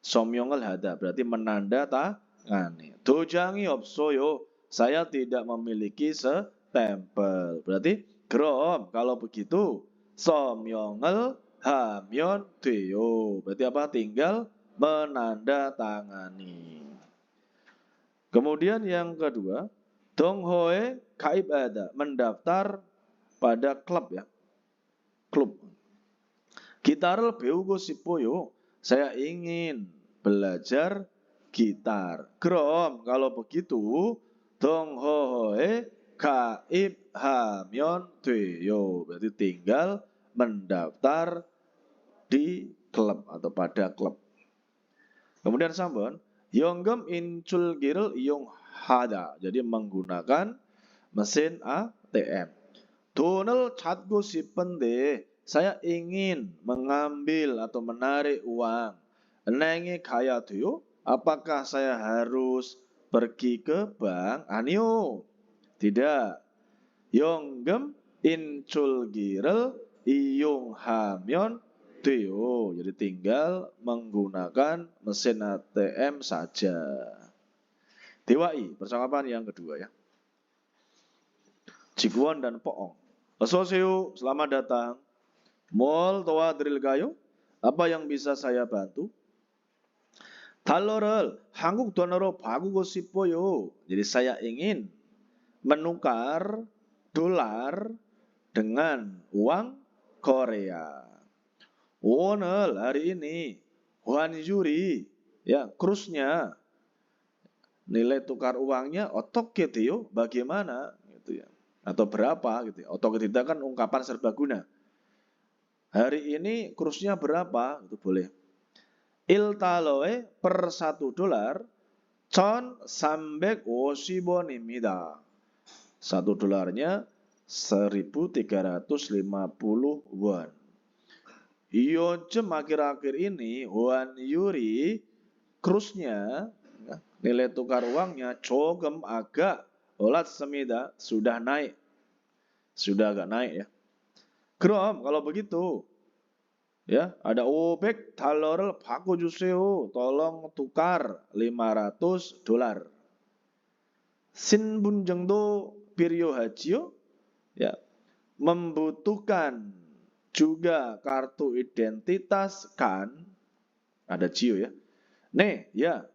somyong을 hada berarti menanda tangani. 도장이 없어요. Saya tidak memiliki stempel. Berarti 그럼 kalau begitu somyong을 하면 돼요. Berarti apa? Tinggal menandatangani. Kemudian yang kedua, 동호회 가입하다, mendaftar pada klub ya. Klub. 기타를 배우고 싶어요. Saya ingin belajar gitar. 그럼 kalau begitu 동호회 가입하면 돼요. Berarti tinggal mendaftar di klub atau pada klub. Kemudian sambon 연금 인출기를 이용하다. Jadi menggunakan mesin ATM. 돈을 찾고 싶은데 saya ingin mengambil atau menarik uang. 은행에 가야 돼요? Apakah saya harus pergi ke bank? 아니요. tidak. 연금 인출기를 이용하면 돼요. Jadi tinggal menggunakan mesin ATM saja. Dewai, percakapan yang kedua ya. Jiguan dan Poong. 어서오세요. Selamat datang. 뭘 도와드릴까요? Apa yang bisa saya bantu? 달러를 한국 돈으로 바꾸고 싶어요. Jadi saya ingin menukar dolar dengan uang Korea. 오늘 hari ini 환율이 ya kursnya nilai tukar uangnya 어떻게 돼요? Bagaimana gitu ya. Atau berapa gitu ya. 어떻게 된다 kan ungkapan serbaguna. Hari ini kursnya berapa? Itu boleh. $1 per $1 1,350원입니다. $1nya 1.350 won. Yojem akhir-akhir ini Wan Yuri kursnya nilai tukar uangnya 조금 agak 올랐습니다. Sudah naik. Sudah agak naik ya. 그럼 kalau begitu ya, ada $500를 바꿔주세요. Tolong tukar $500. 신분증도 필요하지요? Ya, membutuhkan juga kartu identitas kan? Ada 지요 ya. 네, ya.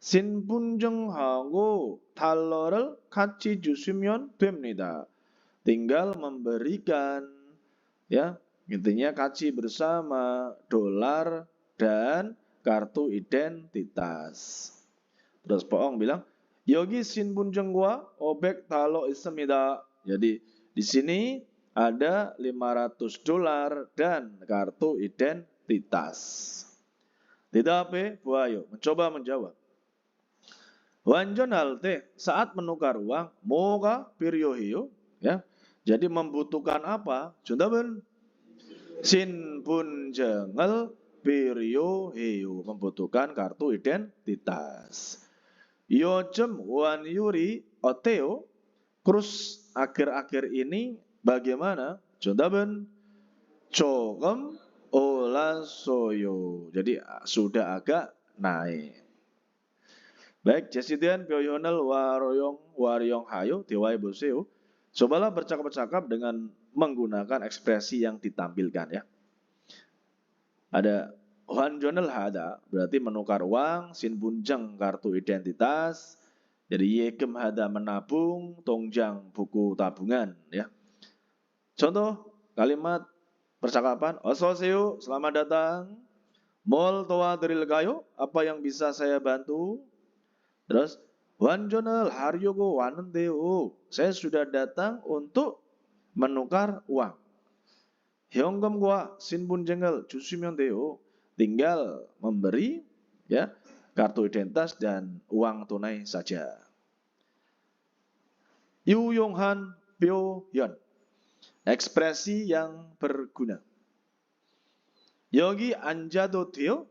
신분증하고 달러를 같이 주시면 됩니다. Tinggal memberikan ya, intinya kaci bersama dolar dan kartu identitas. Terus Poong bilang, 여기 신분증과 $500 있습니다. Jadi di sini ada $500 dan kartu identitas. 대답해 보아요. Mencoba menjawab. 완전할 때 saat menukar uang 뭐가 필요해요? Ya. Jadi membutuhkan apa? 정답은 신분증을 필요해요. Membutuhkan kartu identitas. 요즘 환율이 어때요? Kurs akhir-akhir ini bagaimana? 정답은 조금 올랐어요. Jadi sudah agak naik. Baik, 제시된 표현을 활용하여 대화해 보세요. Cobalah bercakap-cakap dengan menggunakan ekspresi yang ditampilkan ya. Ada 환전을 하다 berarti menukar uang, 신분증 kartu identitas. Jadi 예금하다 menabung, 통장 buku tabungan ya. Contoh kalimat percakapan, 어서 오세요, selamat datang. 뭘 도와드릴까요? Apa yang bisa saya bantu? Terus 환전을 하려고 왔는데요. Saya sudah datang untuk menukar uang. 현금과 신분증을 주시면 돼요. Tinggal memberi ya kartu identitas dan uang tunai saja. 유용한 표현. Ekspresi yang berguna. 여기 앉아도 돼요?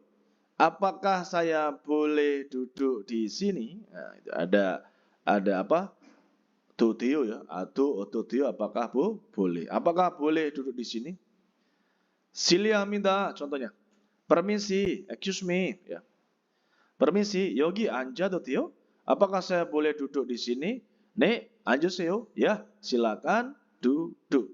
Apakah saya boleh duduk di sini? Nah, itu ada apa? Dodio ya, atau dodio apakah boleh? Apakah boleh duduk di sini? 실례합니다. contohnya. Permisi, excuse me ya. Permisi, 여기 앉아도 돼요? Apakah saya boleh duduk di sini? 네, 앉으세요. Ya, silakan duduk.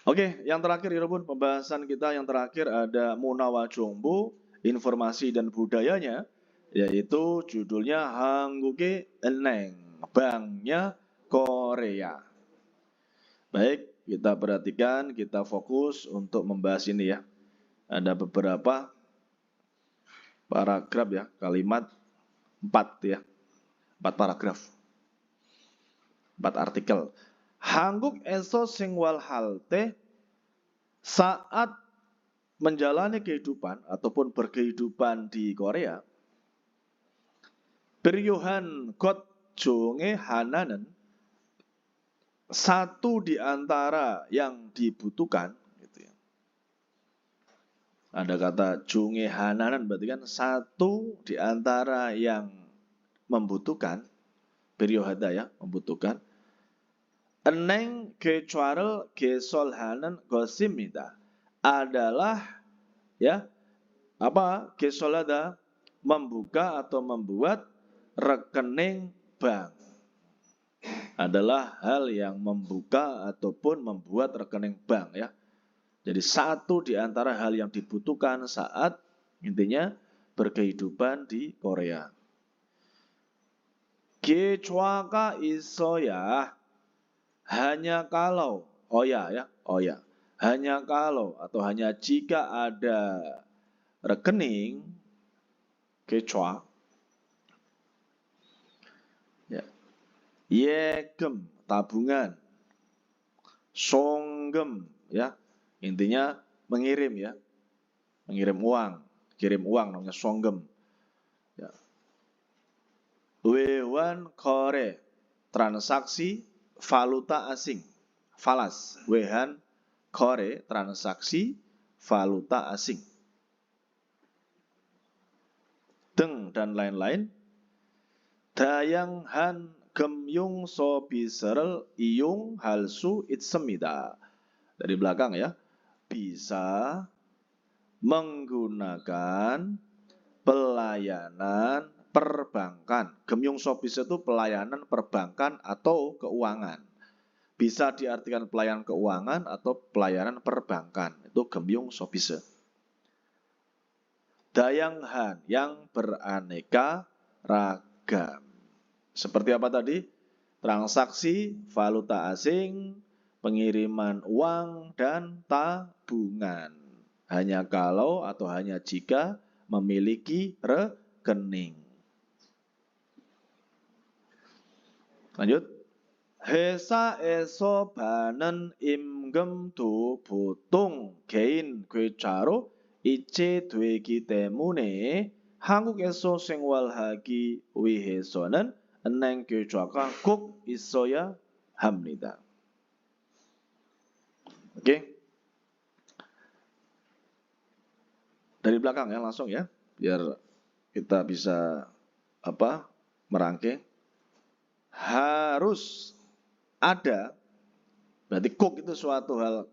Oke, yang terakhir 여러분, pembahasan kita yang terakhir ada Munawa Jongbu, informasi dan budayanya, yaitu judulnya 한국의 은행, banknya Korea. Baik, kita perhatikan, kita fokus untuk membahas ini ya. Ada beberapa paragraf ya, kalimat 4 ya, 4 paragraf, 4 artikel. 한국에서 생활할 때 saat menjalani kehidupan ataupun berkehidupan di Korea, 필요한 것 중에 하나는 satu di antara yang dibutuhkan gitu ya. Ada kata 중에 하나는 berarti kan satu di antara yang membutuhkan, 필요하다 ya, membutuhkan. 은행 계좌를 개설하는 것입니다. Adalah ya apa 개설하다 membuka atau membuat rekening bank. adalah hal yang membuka ataupun membuat rekening bank ya. Jadi satu di antara hal yang dibutuhkan saat intinya berkehidupan di Korea. Kecuali isoya hanya kalau hanya kalau atau hanya jika ada rekening kecuali ya. Yegem tabungan, songgem ya, intinya mengirim ya, mengirim uang, kirim uang namanya songgem. Ya. Wewan kore, transaksi valuta asing, falas. Wehan kore, transaksi valuta asing. Deng dan lain-lain. Dayang han gemyung so biserel iyung halsu itsemida. Dari belakang ya. Bisa menggunakan pelayanan perbankan. Gemyung so bisa itu pelayanan perbankan atau keuangan. Bisa diartikan pelayanan keuangan atau pelayanan perbankan. Itu gemyung so bisa. Dayang han yang beraneka ragam. Seperti apa tadi? Transaksi valuta asing, pengiriman uang, dan tabungan. Hanya kalau atau hanya jika memiliki rekening. Lanjut. 회사에서 받는 임금도 보통 개인 계좌로 이체되기 때문에 한국에서 생활하기 위해서는 은행 계좌가 꼭 있어야 합니다. Oke. Dari belakang ya langsung ya, biar kita bisa merangkai. Harus ada, berarti kok itu suatu hal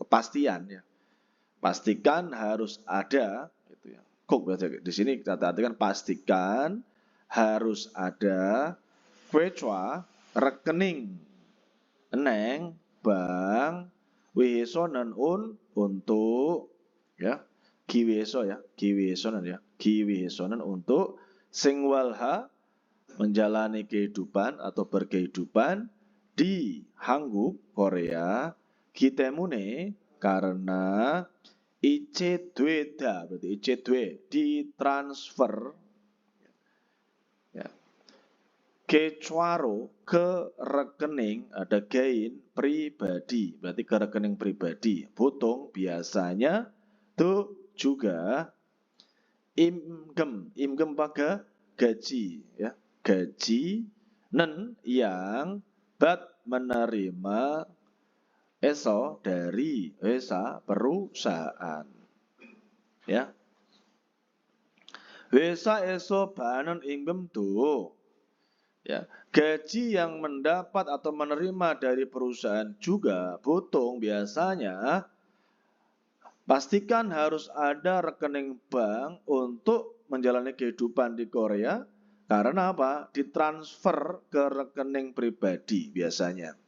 kepastian ya. Pastikan harus ada gitu ya. Kok berarti di sini kita artikan pastikan harus ada kecuali rekening eneng bank wihesonen untuk ya kiwihesonen untuk singwalha menjalani kehidupan atau berkehidupan di Hanguk, Korea, kitemune karena icedweda, berarti icedwe ditransfer ya, kecuaro ke rekening ada gain pribadi, berarti ke rekening pribadi. Potong biasanya tuh juga imgem pakai gaji ya. Gaji yang menerima eso dari perusahaan ya. Wesa eso banon imgem tuh ya. Gaji yang mendapat atau menerima dari perusahaan juga potong biasanya pastikan harus ada rekening bank untuk menjalani kehidupan di Korea. Karena apa? Ditransfer ke rekening pribadi biasanya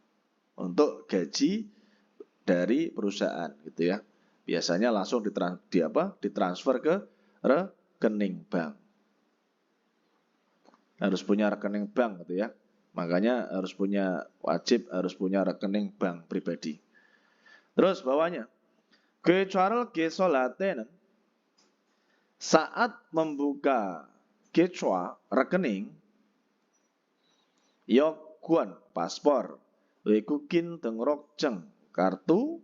untuk gaji dari perusahaan gitu ya. Biasanya langsung ditransfer ke rekening bank. Harus punya rekening bank gitu ya. Makanya harus punya rekening bank pribadi. Terus bawahnya. Kecuali gesolaten saat membuka kecuali rekening yokuan paspor wekukin tengrokjeng kartu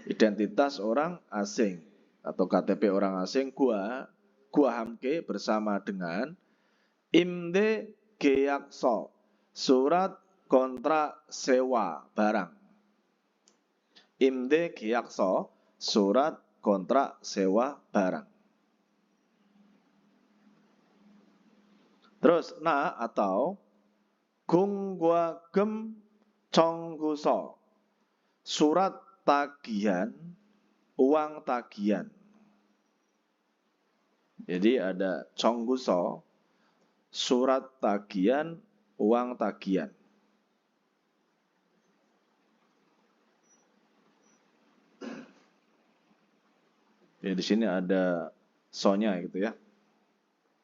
identitas orang asing atau KTP orang asing gua hamke bersama dengan imde keyakso surat kontrak sewa barang. Imde keyakso surat kontrak sewa barang. Terus atau gungguagem congguso surat tagihan uang tagihan. Jadi ada congguso surat tagihan uang tagihan. Ya, di sini ada so-nya gitu ya.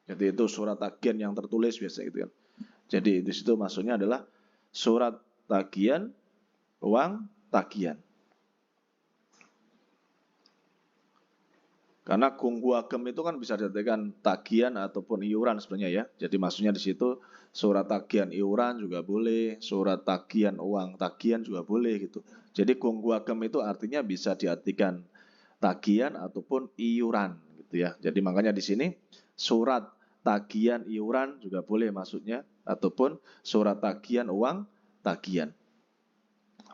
Jadi itu surat tagihan yang tertulis biasa gitu kan. Jadi di situ maksudnya adalah surat tagihan, uang tagihan. Karena gonggu agem itu kan bisa diartikan tagihan ataupun iuran sebenarnya ya. Jadi maksudnya di situ surat tagihan iuran juga boleh, surat tagihan uang tagihan juga boleh gitu. Jadi gonggu agem itu artinya bisa diartikan tagihan ataupun iuran gitu ya. Jadi makanya di sini surat tagihan iuran juga boleh maksudnya ataupun surat tagihan uang tagihan.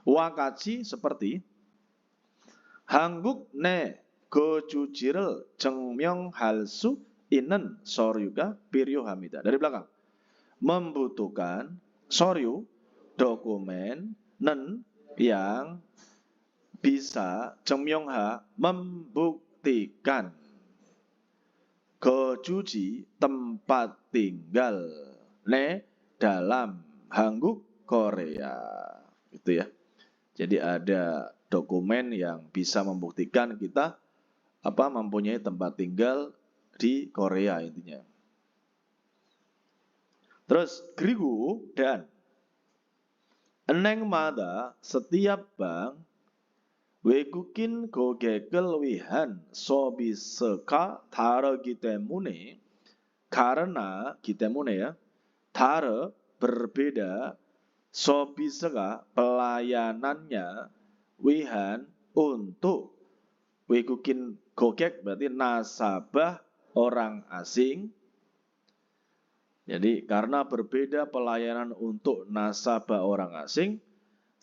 Wakaci seperti 한국 내 거주지를 증명할 수 있는 서류가 필요합니다. Dari belakang. Membutuhkan 서류, dokumen yang bisa 증명하, membuktikan 거주지, tempat tinggal dalam 한국, Korea. Gitu ya. Jadi ada dokumen yang bisa membuktikan kita mempunyai tempat tinggal di Korea intinya. Terus 그리고 dan 은행마다 setiap bank 외국인 고객을 위한 서비스가 다르기 때문에 ya berbeda 서비스가 pelayanannya wihan untuk 외국인 고객 berarti nasabah orang asing. Jadi karena berbeda pelayanan untuk nasabah orang asing,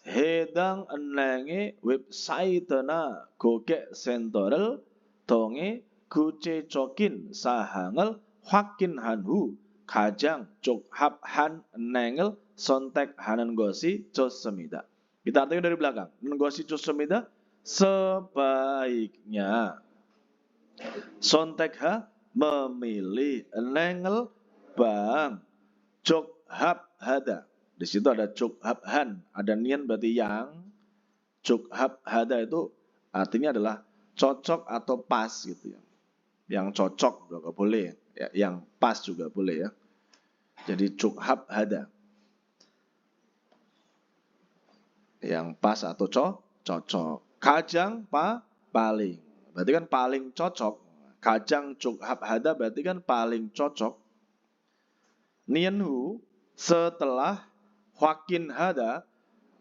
해당 은행의 웹사이트나 고객센터를 통해 구체적인 사항을 확인한 후 가장 적합한 은행을 선택하는 것이 좋습니다. Kita artikan dari belakang. 것이 좋습니다. Sebaiknya. 선택하 memilih 은행을 bank 적합하다. Di situ ada 적합한, ada nian berarti yang. 적합하다 itu artinya adalah cocok atau pas gitu ya. Yang cocok juga boleh, ya, yang pas juga boleh ya. Jadi 적합하다. Yang pas atau cocok. 가장 paling. Berarti kan paling cocok. 가장 적합하다 berarti kan paling cocok. Nianhu setelah wakin hada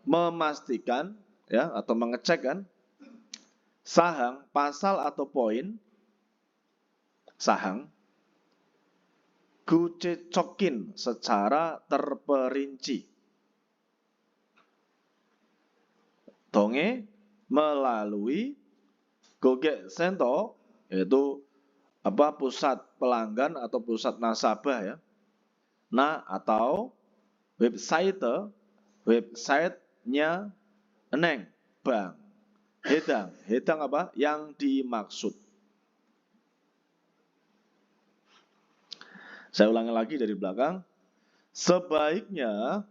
memastikan ya atau mengecek kan sahang pasal atau poin sahang gucecokin secara terperinci donge melalui goge sento yaitu pusat pelanggan atau pusat nasabah ya. Nah, atau websitenya eneng bank. Hedang apa? Yang dimaksud. Saya ulangi lagi dari belakang. Sebaiknya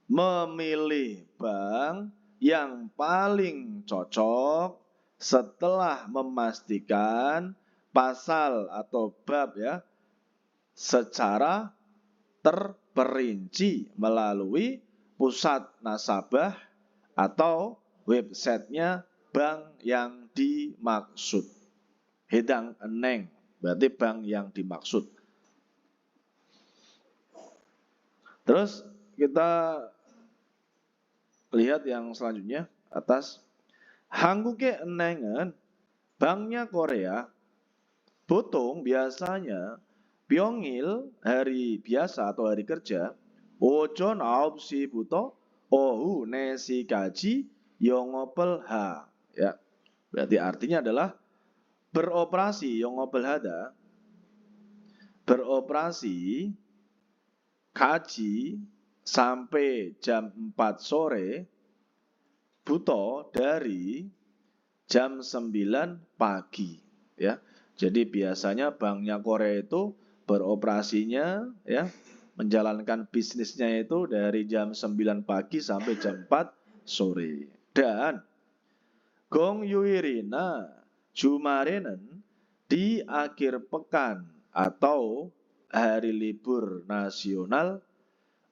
memilih bank yang paling cocok setelah memastikan pasal atau bab ya secara terperinci melalui pusat nasabah atau websitenya bank yang dimaksud. Hedang eneng berarti bank yang dimaksud. Terus kita lihat yang selanjutnya atas. 한국의 은행은 banknya Korea 보통 biasanya 평일 hari biasa atau hari kerja 오전 9시부터 오후 4시까지 영업을 하. Ya. Berarti artinya adalah beroperasi 영업을 하다. Beroperasi kaji sampai jam 4 sore buto dari jam 9 pagi ya. Jadi biasanya banknya Korea itu beroperasinya ya menjalankan bisnisnya itu dari jam 9 pagi sampai jam 4 sore. Dan Gong Yuirina Jumare는 di akhir pekan atau hari libur nasional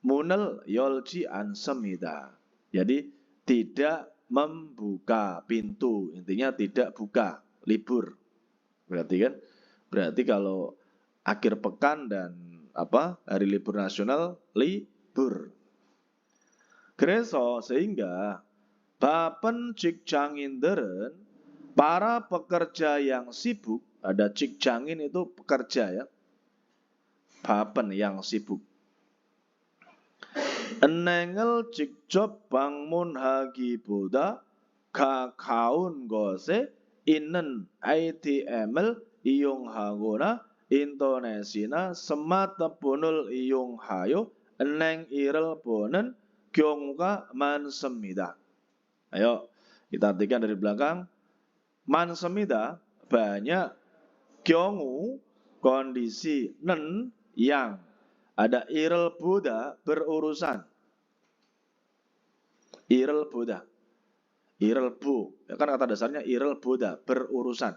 munel yolji ansemida. Jadi tidak membuka pintu, intinya tidak buka, libur. Berarti kalau akhir pekan dan hari libur nasional libur. 그래서 sehingga bapen 직장인들은 para pekerja yang sibuk, ada 직장인 itu pekerja ya. bapen yang sibuk. 은행을 직접 방문하기보다 가까운 곳에 있는 ATM을 이용하거나 인터넷이나 스마트폰을 이용하여 은행 일을 보는 경우가 많습니다. Ayo kita artikan dari belakang. 많습니다 banyak, 경우 kondisi, nen yang, ada irel boda berurusan. Irel boda. Irel bu, ya kan kata dasarnya irel boda berurusan.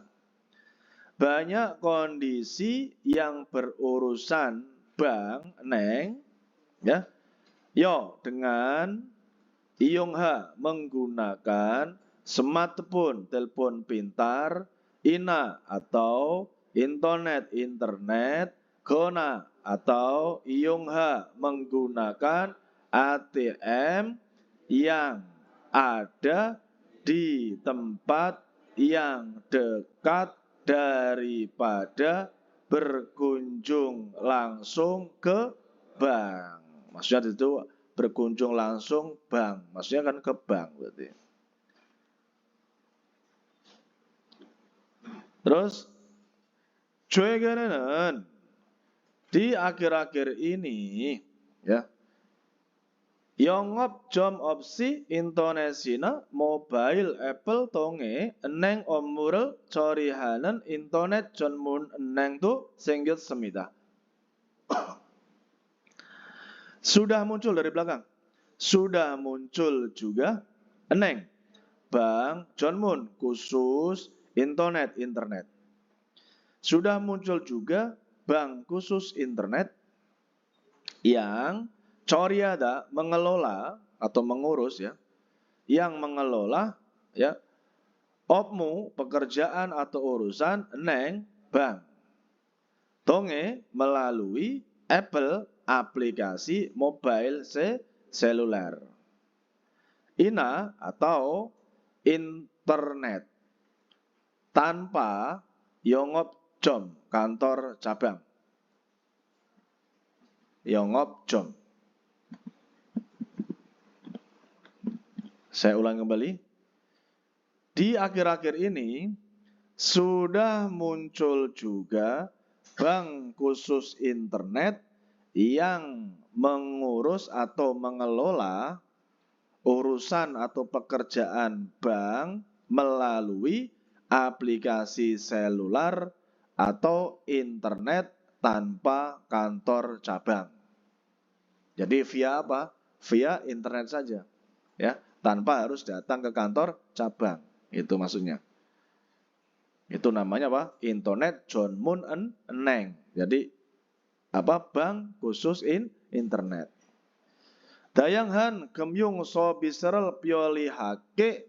Banyak kondisi yang berurusan bang, neng, ya. Yo dengan iongha menggunakan smartphone, telepon pintar, ina atau internet, kona atau iongha menggunakan ATM yang ada di tempat yang dekat daripada berkunjung langsung ke bank. Maksudnya itu berkunjung langsung bank. Maksudnya kan ke bank berarti. Terus 최근에는 di akhir-akhir ini ya 영업점 없이 인터넷이나 모바일 앱을 통해 은행 업무를 처리하는 인터넷 전문 은행도 생겼습니다. Sudah muncul dari belakang. Sudah muncul juga eneng, bank, 전문, khusus, internet. Sudah muncul juga bank khusus internet yang Coryada mengelola atau mengurus ya, yang mengelola ya opmu pekerjaan atau urusan eneng bank. Tonge melalui Apple aplikasi mobile seluler. Ina atau internet tanpa 영업점 kantor cabang. 영업점. Saya ulang kembali. Di akhir-akhir ini sudah muncul juga bank khusus internet yang mengurus atau mengelola urusan atau pekerjaan bank melalui aplikasi seluler atau internet tanpa kantor cabang. Jadi via apa? Via internet saja. Ya, tanpa harus datang ke kantor cabang. Itu maksudnya. Itu namanya apa? Internet 전문 은행. Jadi bank khusus internet. 다양한 금융 서비스를 편리하게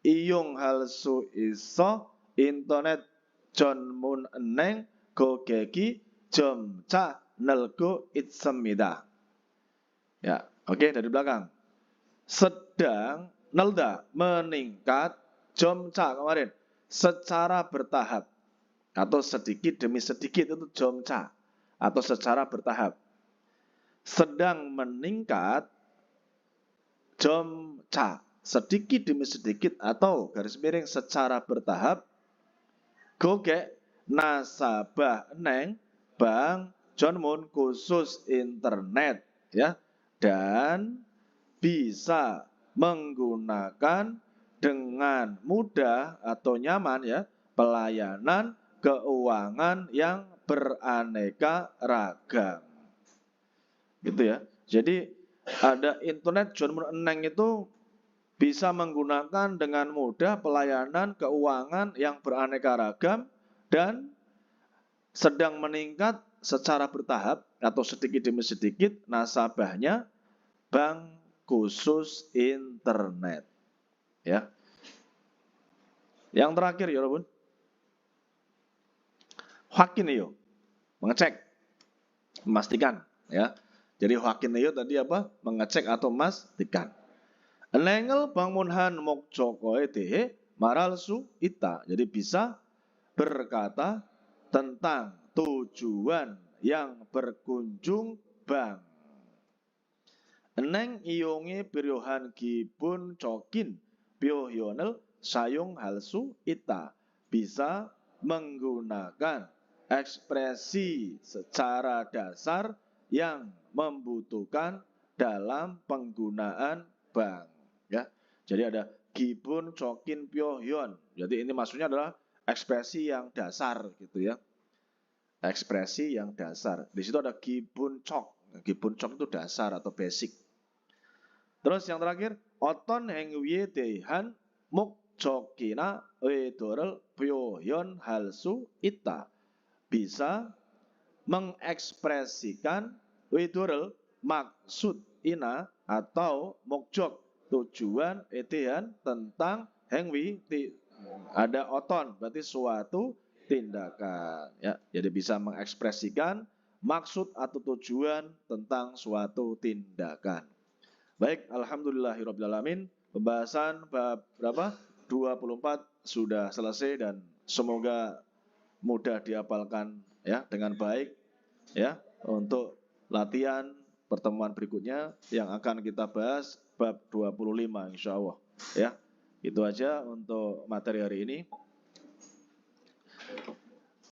이용할 수 있어 인터넷 전문 은행 고객이 점차 늘고 있습니다. Ya, oke dari belakang. Sedang nelda meningkat jomca kemarin secara bertahap atau sedikit demi sedikit itu jomca atau secara bertahap. Sedang meningkat jomca sedikit demi sedikit atau garis miring secara bertahap. Goge nasabah neng bank 전문 khusus internet ya dan bisa menggunakan dengan mudah atau nyaman ya pelayanan keuangan yang beraneka ragam. Gitu ya. Jadi ada internet 전문 은행 itu bisa menggunakan dengan mudah pelayanan keuangan yang beraneka ragam dan sedang meningkat secara bertahap atau sedikit demi sedikit nasabahnya bank khusus internet. Ya. Yang terakhir ya Robun. Hakin yo, mengecek, memastikan ya. Jadi hakin yo tadi apa? Mengecek atau memastikan. Enengel bangunhan mokjoko etehe maralsu ita. Jadi bisa berkata tentang tujuan yang berkunjung bank. Eneng iyonge piryohan gibun cokin pyohyonel sayung halsu ita. Bisa menggunakan ekspresi secara dasar yang membutuhkan dalam penggunaan bank. Ya, jadi ada gibun cokin pyohyon. Jadi ini maksudnya adalah ekspresi yang dasar gitu ya. Ekspresi yang dasar. Di situ ada gibun cok. Gibun cok itu dasar atau basic. Terus yang terakhir, oton hengwiye dehan muk cokina wedorel pyohyon halsu ita. Bisa mengekspresikan widurel maksud ina atau mokjok tujuan etehan tentang hengwi ada oton berarti suatu tindakan ya. Jadi bisa mengekspresikan maksud atau tujuan tentang suatu tindakan. Baik, alhamdulillahirabbil pembahasan bab berapa? 24 sudah selesai dan semoga mudah dihafalkan ya dengan baik ya untuk latihan pertemuan berikutnya yang akan kita bahas bab 25 insyaallah ya. Itu aja untuk materi hari ini.